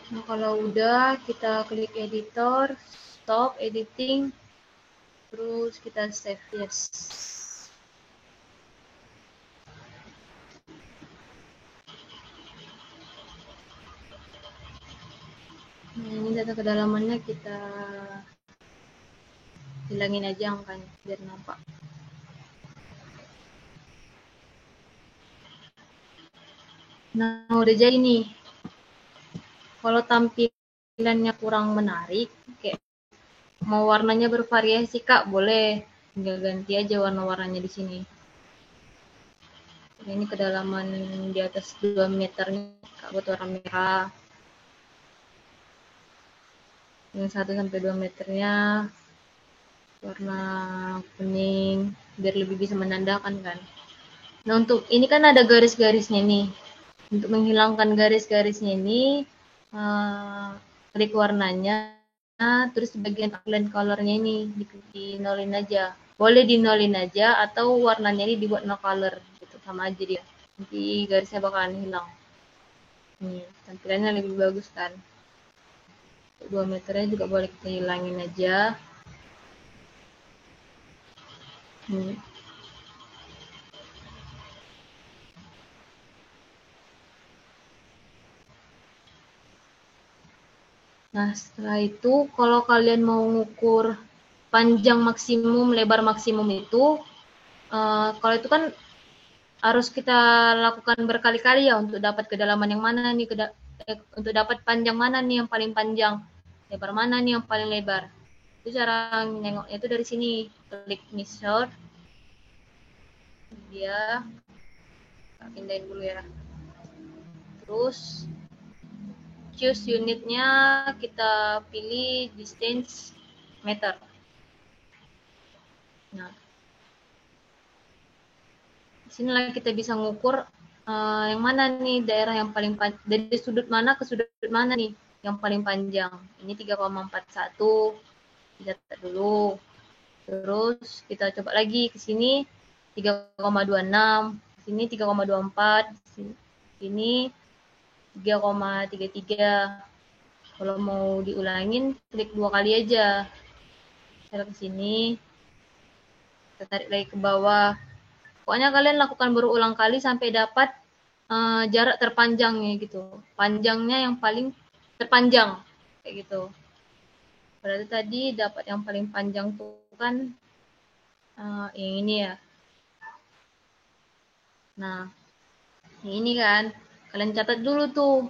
Speaker 2: Nah, kalau udah kita klik editor, stop editing, terus kita save yes. Nah, ini data kedalamannya kita hilangin aja angkanya biar nampak. Nah, udah jadi nih. Kalau tampilannya kurang menarik, kayak mau warnanya bervariasi Kak, boleh tinggal ganti aja warna-warnanya di sini. Ini kedalaman di atas 2 meternya Kak buat warna merah. Yang 1 sampai 2 meternya warna kuning biar lebih bisa menandakan kan. Nah, untuk ini kan ada garis-garisnya nih. Untuk menghilangkan garis-garisnya ini, klik warnanya, terus bagian outline color-nya ini dinolin aja. Boleh dinolin aja atau warnanya ini dibuat no color gitu, sama aja dia. Nanti garisnya bakalan hilang. Nih, tampilannya lebih bagus kan. 2 meternya juga boleh kita hilangin aja. Nih. Nah, setelah itu kalau kalian mau ngukur panjang maksimum, lebar maksimum itu, kalau itu kan harus kita lakukan berkali-kali ya untuk dapat kedalaman yang mana nih, untuk dapat panjang mana nih yang paling panjang, lebar mana nih yang paling lebar. Itu cara nengoknya itu dari sini, klik measure, dia pindahin dulu ya. Terus choose unitnya, kita pilih distance meter. Nah, disinilah kita bisa ngukur yang mana nih daerah yang paling panjang, dari sudut mana ke sudut mana nih yang paling panjang. Ini 3,41, kita catat dulu. Terus kita coba lagi ke sini 3,26, sini 3,24, sini 3,33. Kalau mau diulangin, klik 2 kali aja. Kita ke sini, kita tarik lagi ke bawah. Pokoknya kalian lakukan berulang kali sampai dapat jarak terpanjangnya gitu. Panjangnya yang paling terpanjang kayak gitu. Berarti tadi dapat yang paling panjang tuh kan yang ini ya. Nah, ini kan kalian catat dulu tuh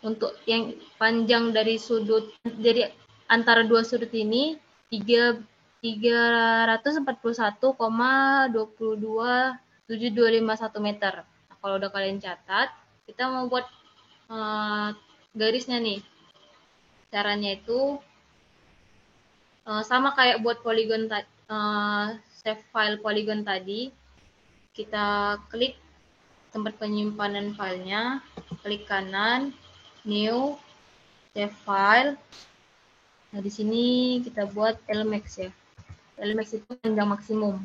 Speaker 2: untuk yang panjang dari sudut, dari antara dua sudut ini 341,22751 meter. Nah, kalau udah kalian catat, kita mau buat garisnya nih. Caranya itu sama kayak buat polygon save file polygon tadi. Kita klik tempat penyimpanan filenya, klik kanan, new, save file. Nah, di sini kita buat LMAX ya. LMAX itu panjang maksimum.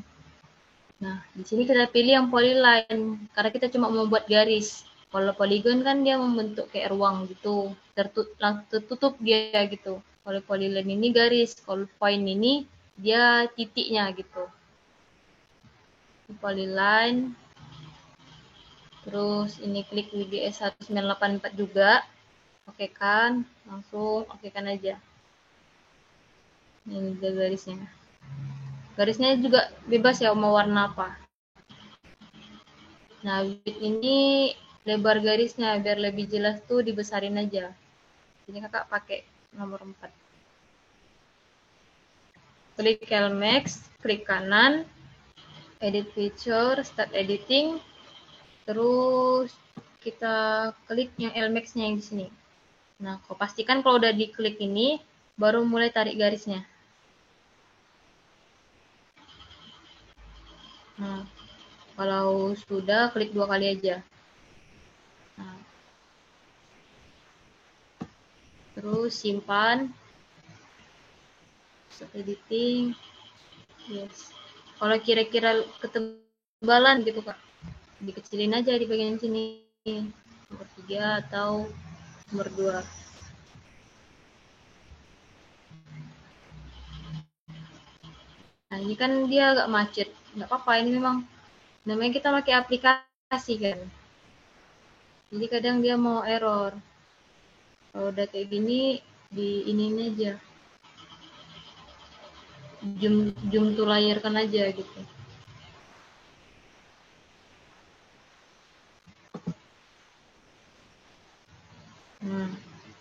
Speaker 2: Nah, di sini kita pilih yang polyline, karena kita cuma mau buat garis. Kalau polygon kan dia membentuk kayak ruang gitu, tertutup dia gitu. Kalau polyline ini garis, kalau point ini dia titiknya gitu. Polyline, terus ini klik WDS 1984 juga. Oke kan, langsung oke kan aja. Ini garisnya. Garisnya juga bebas ya mau warna apa. Nah, width ini lebar garisnya biar lebih jelas tuh dibesarin aja. Ini kakak pakai nomor 4. Klik LMAX, klik kanan, edit feature, start editing, terus kita klik yang LMAX-nya yang di sini. Nah, kau pastikan kalau udah diklik ini, baru mulai tarik garisnya. Nah, kalau sudah, klik 2 kali aja. Nah, terus simpan, start editing, yes. Kalau kira-kira ketebalan gitu kak, dikecilin aja di bagian sini, nomor 3 atau nomor 2. Nah, ini kan dia agak macet, nggak apa-apa, ini memang namanya kita pakai aplikasi kan, jadi kadang dia mau error. Kalau udah kayak gini, di ini aja, zoom to layar kan aja gitu.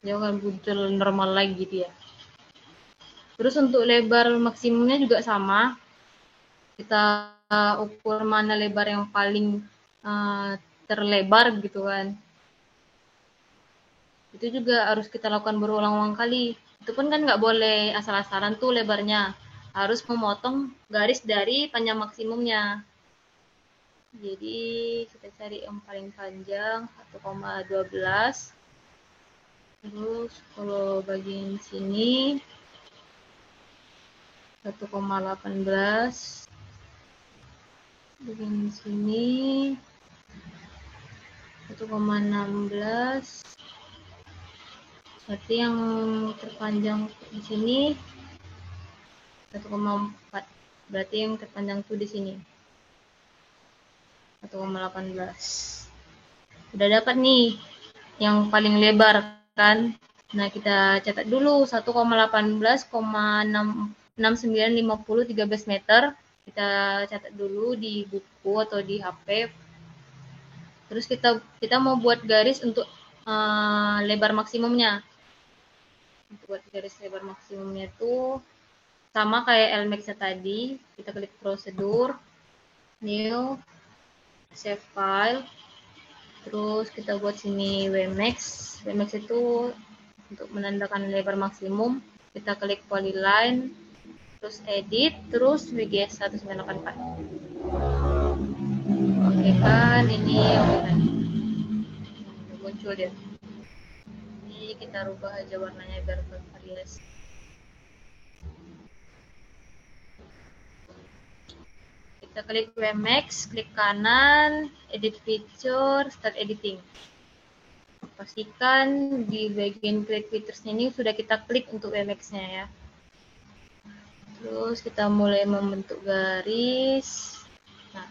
Speaker 2: Dia akan muncul normal lagi gitu ya. Terus untuk lebar maksimumnya juga sama. Kita ukur mana lebar yang paling terlebar gitu kan. Itu juga harus kita lakukan berulang-ulang kali. Itu pun kan nggak boleh asal-asalan tuh lebarnya. Harus memotong garis dari panjang maksimumnya. Jadi kita cari yang paling panjang 1,12. Terus kalau bagian sini 1,18. Bagian sini 1,16. Berarti yang terpanjang di sini 1,4. Berarti yang terpanjang tuh di sini 1,18. Udah dapat nih yang paling lebar kan. Nah, kita catat dulu 1,18,6950 13 meter. Kita catat dulu di buku atau di HP. Terus kita mau buat garis untuk lebar maksimumnya. Untuk buat garis lebar maksimumnya itu sama kayak LMAX tadi, kita klik prosedur, new, save file, terus kita buat sini WMAX. WMAX itu untuk menandakan lebar maksimum. Kita klik polyline, terus edit, terus WGS 1984. Oke kan, ini muncul dia. Ini kita rubah aja warnanya biar bervariasi. Kita klik WMAX, klik kanan, edit feature, start editing. Pastikan di bagian create features ini sudah kita klik untuk WMAX-nya ya. Terus kita mulai membentuk garis. Nah,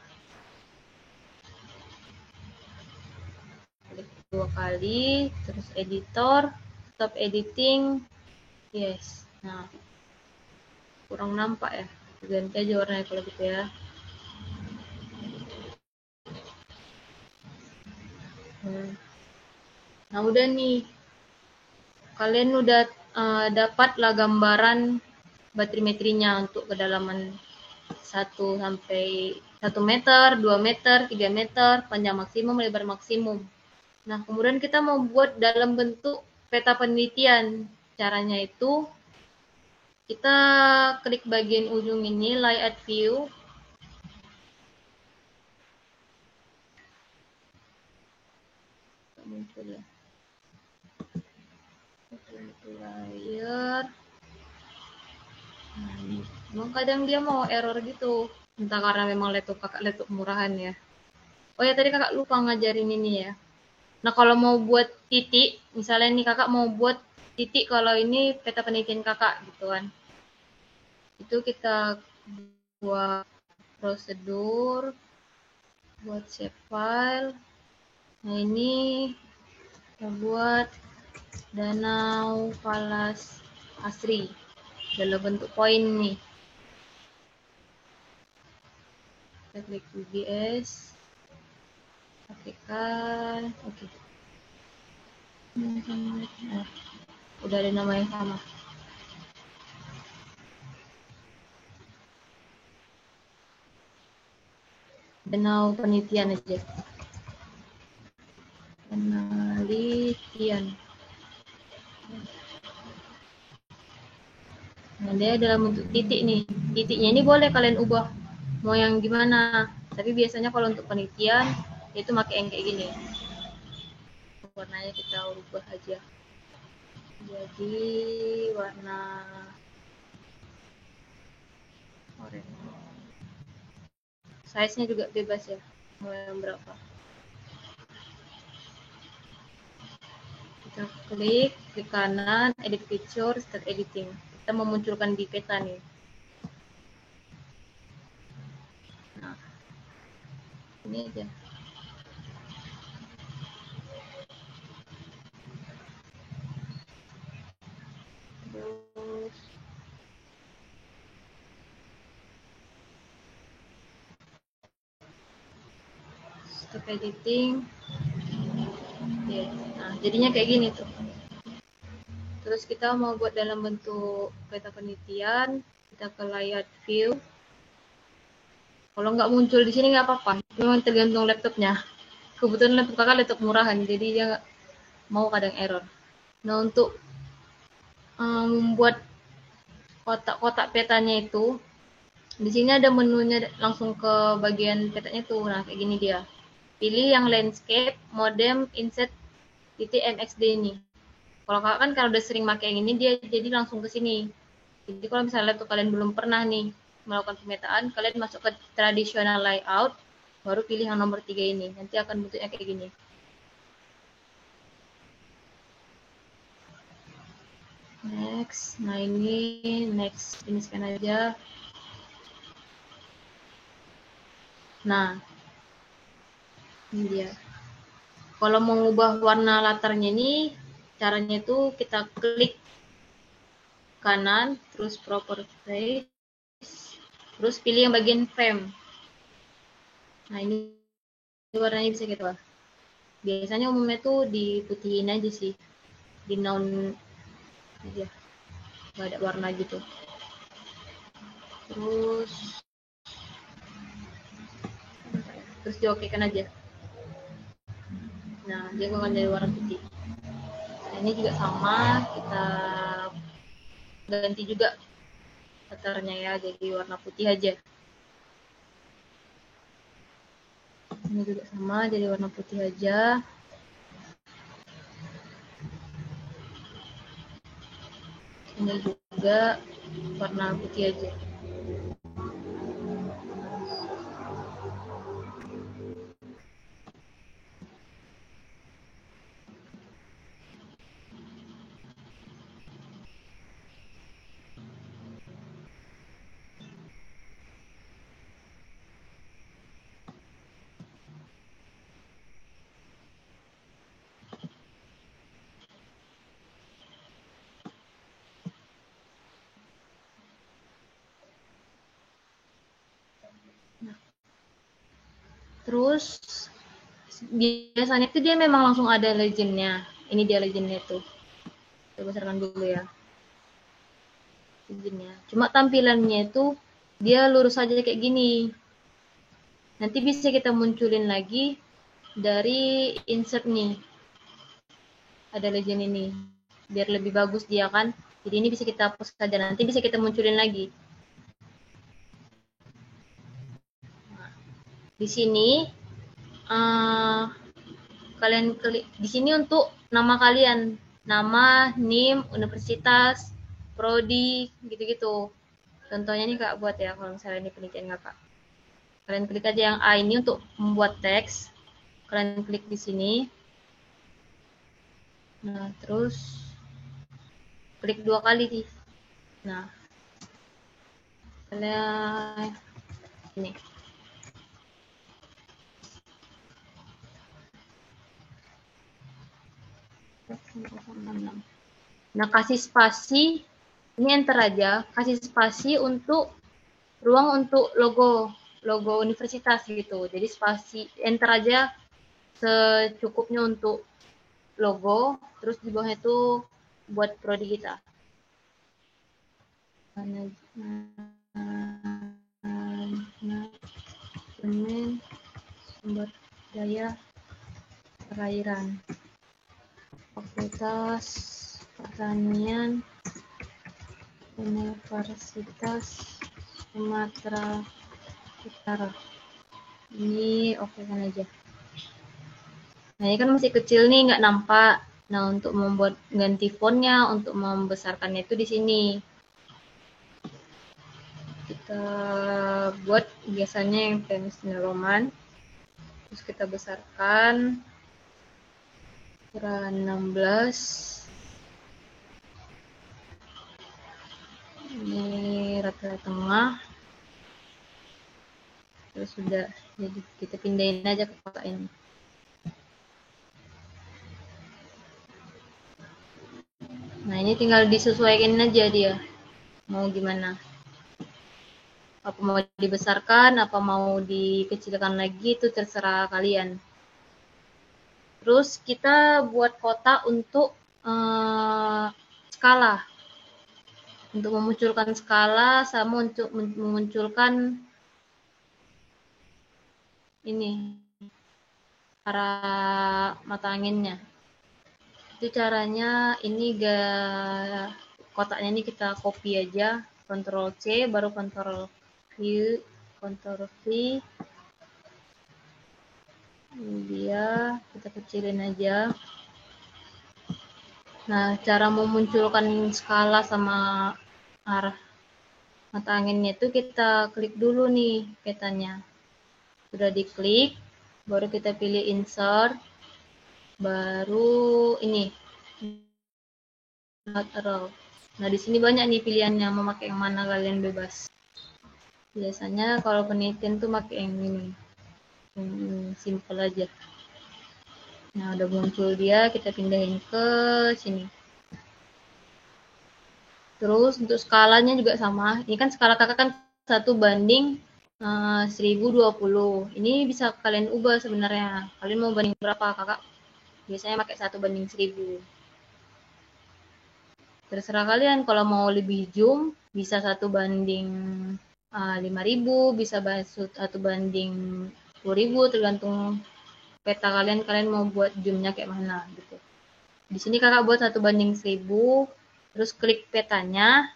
Speaker 2: klik 2 kali, terus editor, stop editing, yes. Nah, kurang nampak ya. Ganti aja warnanya kalau gitu ya. Nah, udah nih. Kalian udah dapatlah gambaran batrimetrinya untuk kedalaman 1 sampai 1 meter, 2 meter, 3 meter, panjang maksimum, lebar maksimum. Nah, kemudian kita mau buat dalam bentuk peta penelitian. Caranya itu kita klik bagian ujung ini, layout view. Muncul ya. Layer. Nah, memang kadang dia mau error gitu. Entah karena memang laptop murahan ya. Oh ya, tadi kakak lupa ngajarin ini ya. Nah, kalau mau buat titik, misalnya nih kakak mau buat titik kalau ini peta penelitian kakak gitu kan. Itu kita buat prosedur, buat save file. Nah, ini kita buat Danau Falas Asri dalam bentuk poin nih. Kita klik UGS, pastikan, oke. Nah, udah ada nama yang sama. Danau penelitian aja. Penelitian. Nah, dia dalam bentuk titik nih. Titiknya ini boleh kalian ubah mau yang gimana. Tapi biasanya kalau untuk penelitian itu pakai yang kayak gini. Warnanya kita ubah aja. Jadi warna oranye. Size-nya juga bebas ya. Mau yang berapa. Kita klik kanan, edit feature, start editing. Kita memunculkan di peta nih. Nah, ini aja. Terus stop editing. Ya. Nah, jadinya kayak gini tuh. Terus kita mau buat dalam bentuk peta penelitian, kita ke layout view. Kalau nggak muncul di sini nggak apa-apa, memang tergantung laptopnya. Kebetulan laptop kakak laptop murahan, jadi dia mau kadang error. Nah, untuk membuat kotak-kotak petanya itu, Di sini ada menunya langsung ke bagian petaknya tuh. Nah, kayak gini dia. Pilih yang landscape, modem, insert titik MXD ini. Kalau kakak kan kalau udah sering pakai yang ini, dia jadi langsung ke sini. Jadi kalau misalnya laptop kalian belum pernah nih melakukan pemetaan, kalian masuk ke traditional layout, baru pilih yang nomor 3 ini. Nanti akan bentuknya kayak gini. Next, nah ini next, ini scan aja. Nah, ini dia. Kalau mengubah warna latarnya ini, caranya itu kita klik kanan, terus properties, terus pilih yang bagian frame. Nah, ini warnanya bisa kita. Biasanya umumnya tuh diputihin aja sih, di noun aja, nggak ada warna gitu. Terus diokekan aja. Nah, dia akan jadi warna putih. Nah, ini juga sama, kita ganti juga latarnya ya, jadi warna putih aja. Ini juga sama, jadi warna putih aja. Ini juga warna putih aja. Terus biasanya tuh dia memang langsung ada legendnya. Ini dia legendnya tuh. Kita besarkan dulu ya. Legendnya. Cuma tampilannya itu dia lurus aja kayak gini. Nanti bisa kita munculin lagi dari insert nih. Ada legend ini. Biar lebih bagus dia kan. Jadi ini bisa kita hapus saja. Nanti bisa kita munculin lagi. Nah, di sini kalian klik di sini untuk nama kalian, nama, NIM, universitas, prodi, gitu-gitu. Contohnya nih kak buat ya, kalau misalnya ini penelitian kakak. Kalian klik aja yang A ini untuk membuat teks. Kalian klik di sini. Nah, terus klik 2 kali nih. Nah, kalian ini. Nah, kasih spasi, ini enter aja, kasih spasi untuk ruang untuk logo universitas gitu. Jadi spasi enter aja secukupnya untuk logo, terus di bawahnya itu buat prodi kita. Manajemen sumber daya perairan, Fakultas Pertanian, Universitas Sumatera Utara. Ini oke kan aja. Nah, ini kan masih kecil nih, nggak nampak. Nah, untuk membuat ganti fontnya, untuk membesarkannya itu di sini. Kita buat biasanya yang Times New Roman. Terus kita besarkan ukuran 16. Ini rata tengah. Terus sudah, jadi kita pindahin aja ke kotak ini. Nah, ini tinggal disesuaikan aja dia. Mau gimana. Apa mau dibesarkan, apa mau dikecilkan lagi, itu terserah kalian. Terus kita buat kotak untuk skala. Untuk memunculkan skala sama untuk memunculkan ini arah mata anginnya. Itu caranya, ini kotaknya ini kita copy aja, Ctrl C baru Ctrl view, kontroversi. Ini dia, kita kecilin aja. Nah, cara memunculkan skala sama arah mata anginnya itu kita klik dulu nih petanya. Sudah diklik, baru kita pilih insert, baru ini lateral. Nah, di sini banyak nih pilihannya, mau pakai yang mana kalian bebas. Biasanya kalau penelitian tuh pakai yang ini, simple aja. Nah, udah muncul dia, kita pindahin ke sini. Terus untuk skalanya juga sama. Ini kan skala kakak kan 1:1020. Ini bisa kalian ubah sebenarnya. Kalian mau banding berapa kakak? Biasanya pakai 1:1000. Terserah kalian. Kalau mau lebih zoom, bisa 1:5000, bisa 1:10,000, tergantung peta kalian. Kalian mau buat zoomnya kayak mana gitu. Di sini kakak buat 1:1000, terus klik petanya,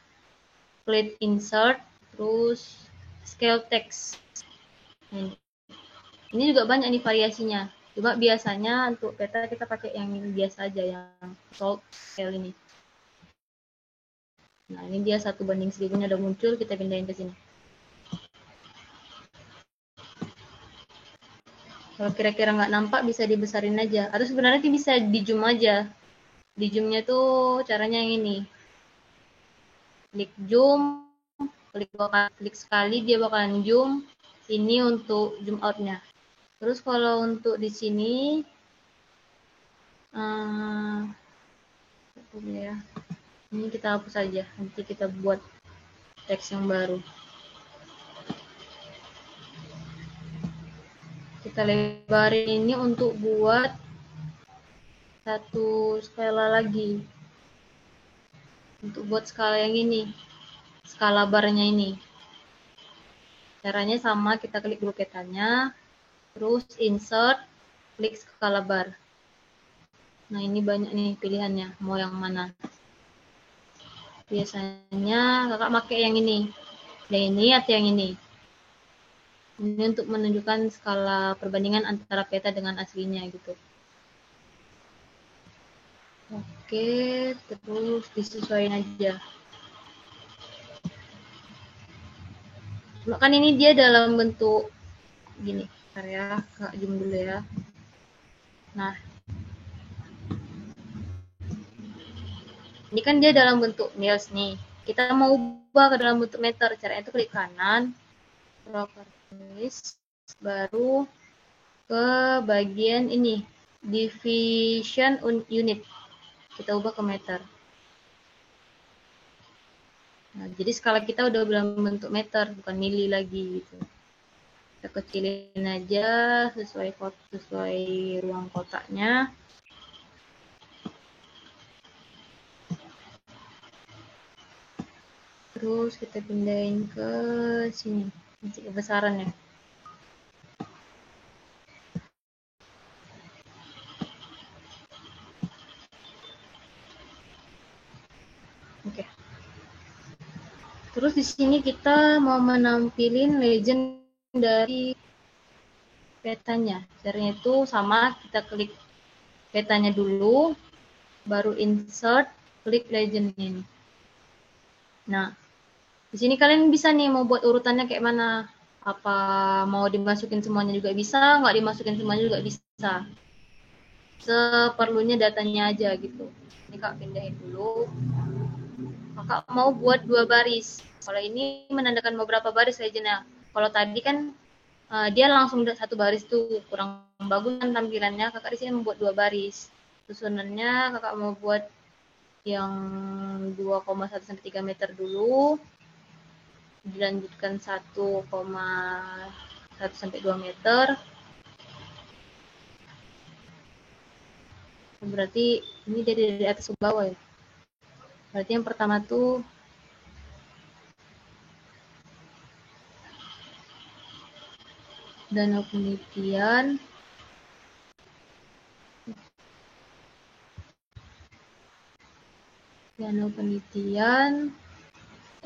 Speaker 2: klik insert, terus scale text. Ini juga banyak nih variasinya. Cuma biasanya untuk peta kita pakai yang biasa aja, yang salt scale ini. Nah, ini dia 1:1000-nya udah muncul, kita pindahin ke sini. Kalau kira-kira nggak nampak bisa dibesarin aja. Atau sebenarnya bisa di zoom aja. Di zoomnya tuh caranya yang ini. Klik zoom, klik sekali dia bakalan zoom. Ini untuk zoom outnya. Terus kalau untuk di sini, ya, ini kita hapus aja. Nanti kita buat teks yang baru. Kita lebarin ini untuk buat satu skala lagi. Untuk buat skala yang ini, skala barnya ini. Caranya sama, kita klik dulu petanya, terus insert, klik skala bar. Nah, ini banyak nih pilihannya, mau yang mana. Biasanya kakak pakai yang ini atau yang ini. Ini untuk menunjukkan skala perbandingan antara peta dengan aslinya gitu. Oke, terus disesuaikan aja. Kan ini dia dalam bentuk gini. Bentar ya, Kak zoom dulu ya. Nah, ini kan dia dalam bentuk mils nih. Kita mau ubah ke dalam bentuk meter. Caranya itu klik kanan, properties, baru ke bagian ini, division unit. Kita ubah ke meter. Nah, jadi skala kita udah dalam bentuk meter, bukan mili lagi gitu. Kita kecilin aja sesuai ruang kotaknya. Terus kita pindahin ke sini, kebesarannya. Oke. Terus di sini kita mau menampilin legend dari petanya. Caranya itu sama, kita klik petanya dulu, baru insert, klik legend ini. Nah, di sini kalian bisa nih mau buat urutannya kayak mana. Apa mau dimasukin semuanya juga bisa, nggak dimasukin semuanya juga bisa. Seperlunya datanya aja gitu. Ini Kak pindahin dulu. Kakak mau buat 2 baris. Kalau ini menandakan beberapa baris legendnya. Kalau tadi kan dia langsung 1 baris tuh, kurang bagus kan tampilannya. Kakak di sini membuat 2 baris. Susunannya kakak mau buat yang 2,1 sampai 3 meter dulu. Dilanjutkan 1,1 sampai 2 meter. Berarti ini dari atas ke bawah ya. Berarti yang pertama tuh danau penelitian,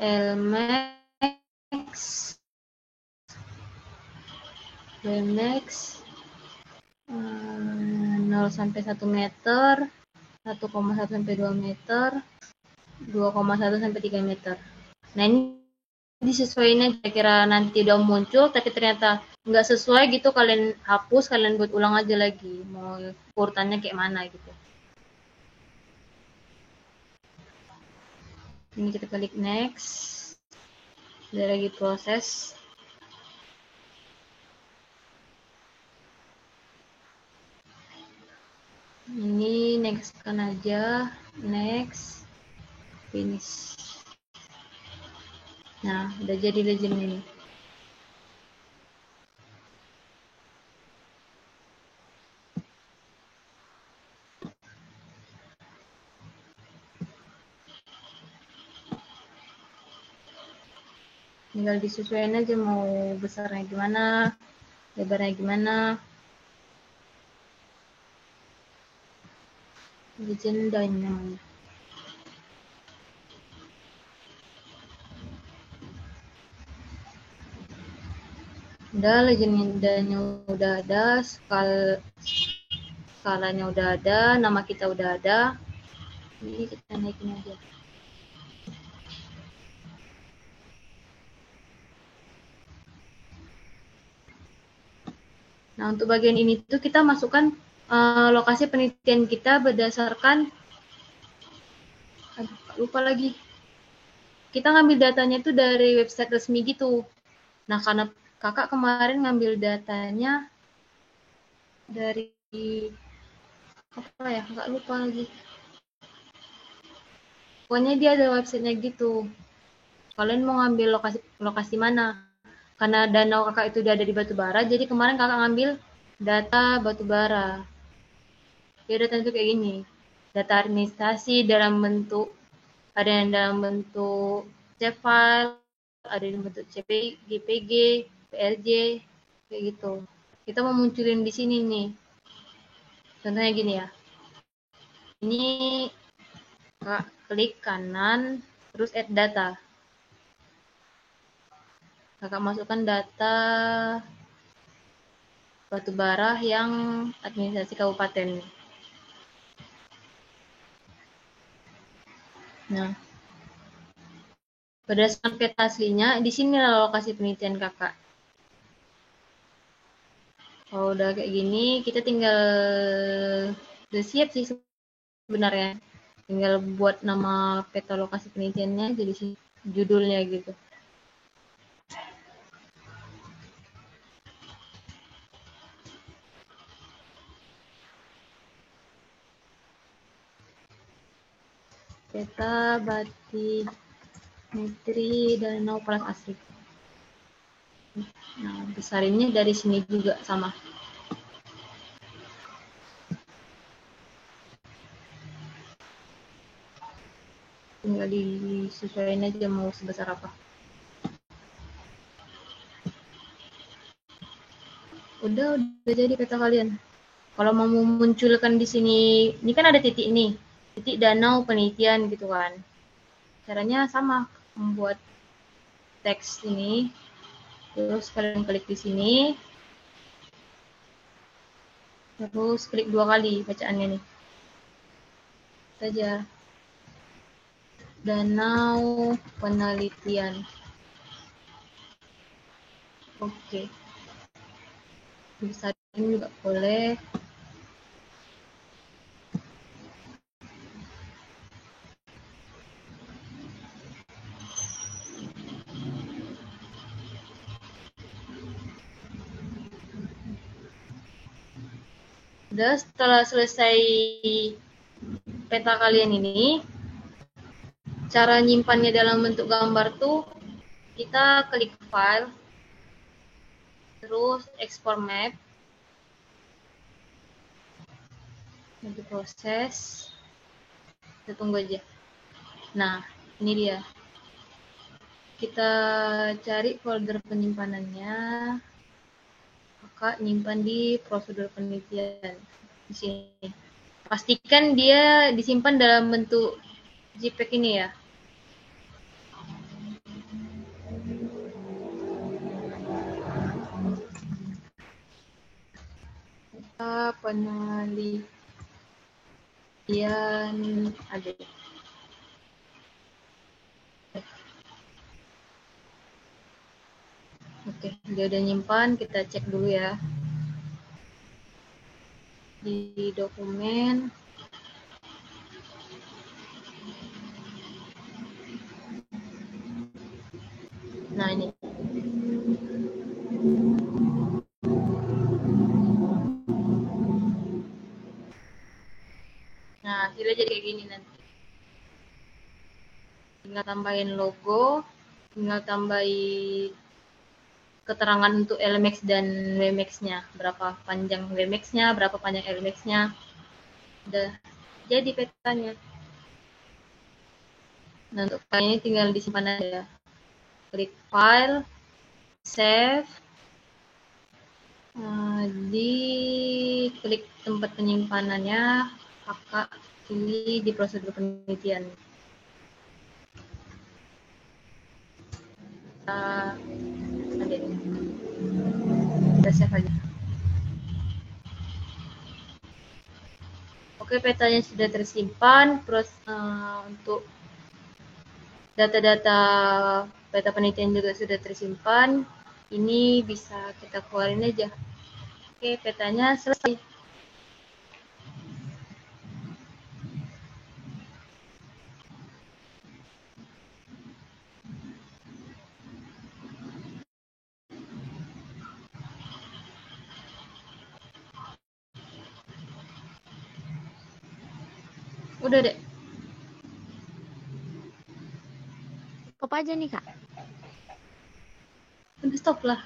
Speaker 2: LMAX, Max 0 sampai 1 meter, 1,1 sampai 2 meter, 2,1 sampai 3 meter. Nah ini disesuaikan kira-kira nanti udah muncul tapi ternyata nggak sesuai gitu, kalian hapus, kalian buat ulang aja lagi mau urutannya kayak mana gitu. Ini kita klik next, udah lagi proses. Ini next kan aja, next, finish. Nah udah jadi legend ini. Tinggal disesuaikan aja mau besarnya gimana, lebarnya gimana. Legenda ini namanya. Udah, legendanya udah ada, skalanya udah ada, nama kita udah ada. Ini kita naikin aja. Nah, untuk bagian ini tuh kita masukkan lokasi penelitian kita berdasarkan, lupa lagi. Kita ngambil datanya tuh dari website resmi gitu. Nah, karena kakak kemarin ngambil datanya dari apa ya, kakak lupa lagi. Pokoknya dia ada websitenya gitu. Kalian mau ngambil lokasi mana? Karena danau kakak itu udah ada di Batubara, jadi kemarin kakak ngambil data Batubara. Ya data itu kayak gini. Data administrasi dalam bentuk, ada yang dalam bentuk C file, ada yang bentuk CPG, GPG, PLJ, kayak gitu. Kita mau munculin di sini nih. Contohnya gini ya. Ini kak klik kanan, terus add data. Kakak masukkan data Batubara yang administrasi kabupaten. Nah, berdasarkan peta aslinya, di sini lokasi penelitian kakak. Kalau udah kayak gini, kita tinggal udah siap sih sebenarnya. Tinggal buat nama peta lokasi penelitiannya jadi judulnya gitu. Peta batimetri danau Palas Asli. Nah, besarinnya dari sini juga sama. Tinggal disesuaikan aja mau sebesar apa. Udah jadi peta kalian. Kalau mau memunculkan di sini, ini kan ada titik nih, titik danau penelitian gitu kan. Caranya sama, membuat teks ini, terus kalian klik di sini, terus klik 2 kali bacaannya nih. Saja. Danau penelitian. Oke. Bisa ini juga boleh. Udah, setelah selesai peta kalian ini, cara nyimpannya dalam bentuk gambar tuh kita klik file, terus export map, nanti proses, kita tunggu aja. Nah, ini dia. Kita cari folder penyimpanannya. Kakak nyimpan di prosedur penelitian di sini. Pastikan dia disimpan dalam bentuk JPEG ini ya. penelitian ada. Oke, dia udah nyimpan, kita cek dulu ya. Di dokumen. Nah, ini. Nah, hasilnya jadi kayak gini nanti. Tinggal tambahin logo, tinggal tambahin keterangan untuk LMX dan WMX-nya. Berapa panjang WMX-nya, berapa panjang LMX-nya. Udah jadi petanya. Nah, untuk file ini tinggal disimpan aja. Klik file, save, di klik tempat penyimpanannya, kakak pilih di prosedur penelitian. Ada ini. Kita save aja. Oke, petanya sudah tersimpan. Untuk data-data peta penelitian juga sudah tersimpan. Ini bisa kita keluarin aja. Oke, petanya selesai. Udah deh.
Speaker 3: Stop aja nih, Kak.
Speaker 2: Udah stop lah.